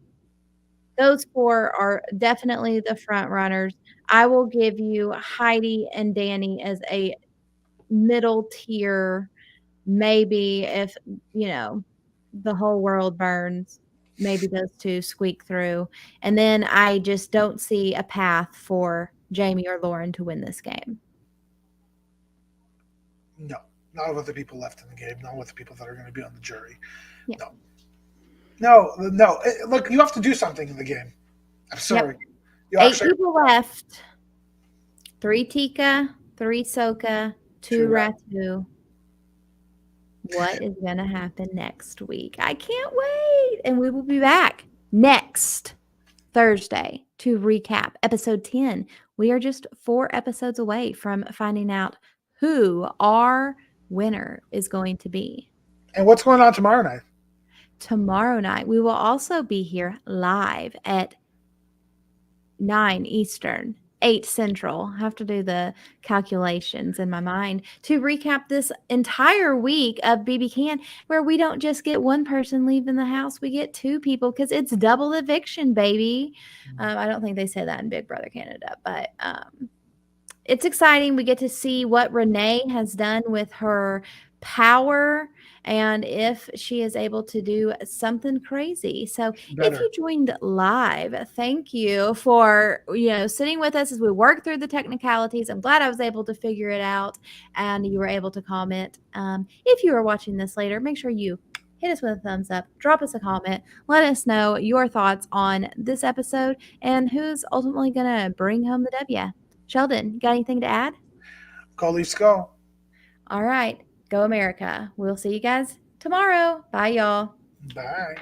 Speaker 1: Those 4 are definitely the front runners. I will give you Heidi and Danny as a middle tier, maybe if, you know, the whole world burns, maybe those 2 squeak through, and then I just don't see a path for Jamie or Lauren to win this game.
Speaker 2: No, not with the people left in the game. Not with the people that are going to be on the jury.
Speaker 1: Yeah.
Speaker 2: No, no, no. Look, you have to do something in the game. I'm
Speaker 1: Yep.
Speaker 2: sorry. You
Speaker 1: 8
Speaker 2: actually
Speaker 1: people left. 3 Tika, 3 Soka, 2
Speaker 2: to
Speaker 1: Ratu. What is gonna happen next week? I can't wait, and we will be back next Thursday to recap episode 10. We are just 4 episodes away from finding out who our winner is going to be.
Speaker 2: And what's going on tomorrow night?
Speaker 1: Tomorrow night, we will also be here live at 9 Eastern, 8 Central. I have to do the calculations in my mind to recap this entire week of BB Can, where we don't just get one person leaving the house, we get 2 people because it's double eviction, baby. I don't think they say that in Big Brother Canada, but it's exciting. We get to see what Renee has done with her power and if she is able to do something crazy. So if
Speaker 2: Better.
Speaker 1: you joined live, thank you for, sitting with us as we work through the technicalities. I'm glad I was able to figure it out and you were able to comment. If you are watching this later, make sure you hit us with a thumbs up, drop us a comment, let us know your thoughts on this episode and who's ultimately going to bring home the W. Sheldon, got anything to add?
Speaker 2: Go Leafs, go.
Speaker 1: All right. Go America. We'll see you guys tomorrow. Bye, y'all.
Speaker 2: Bye.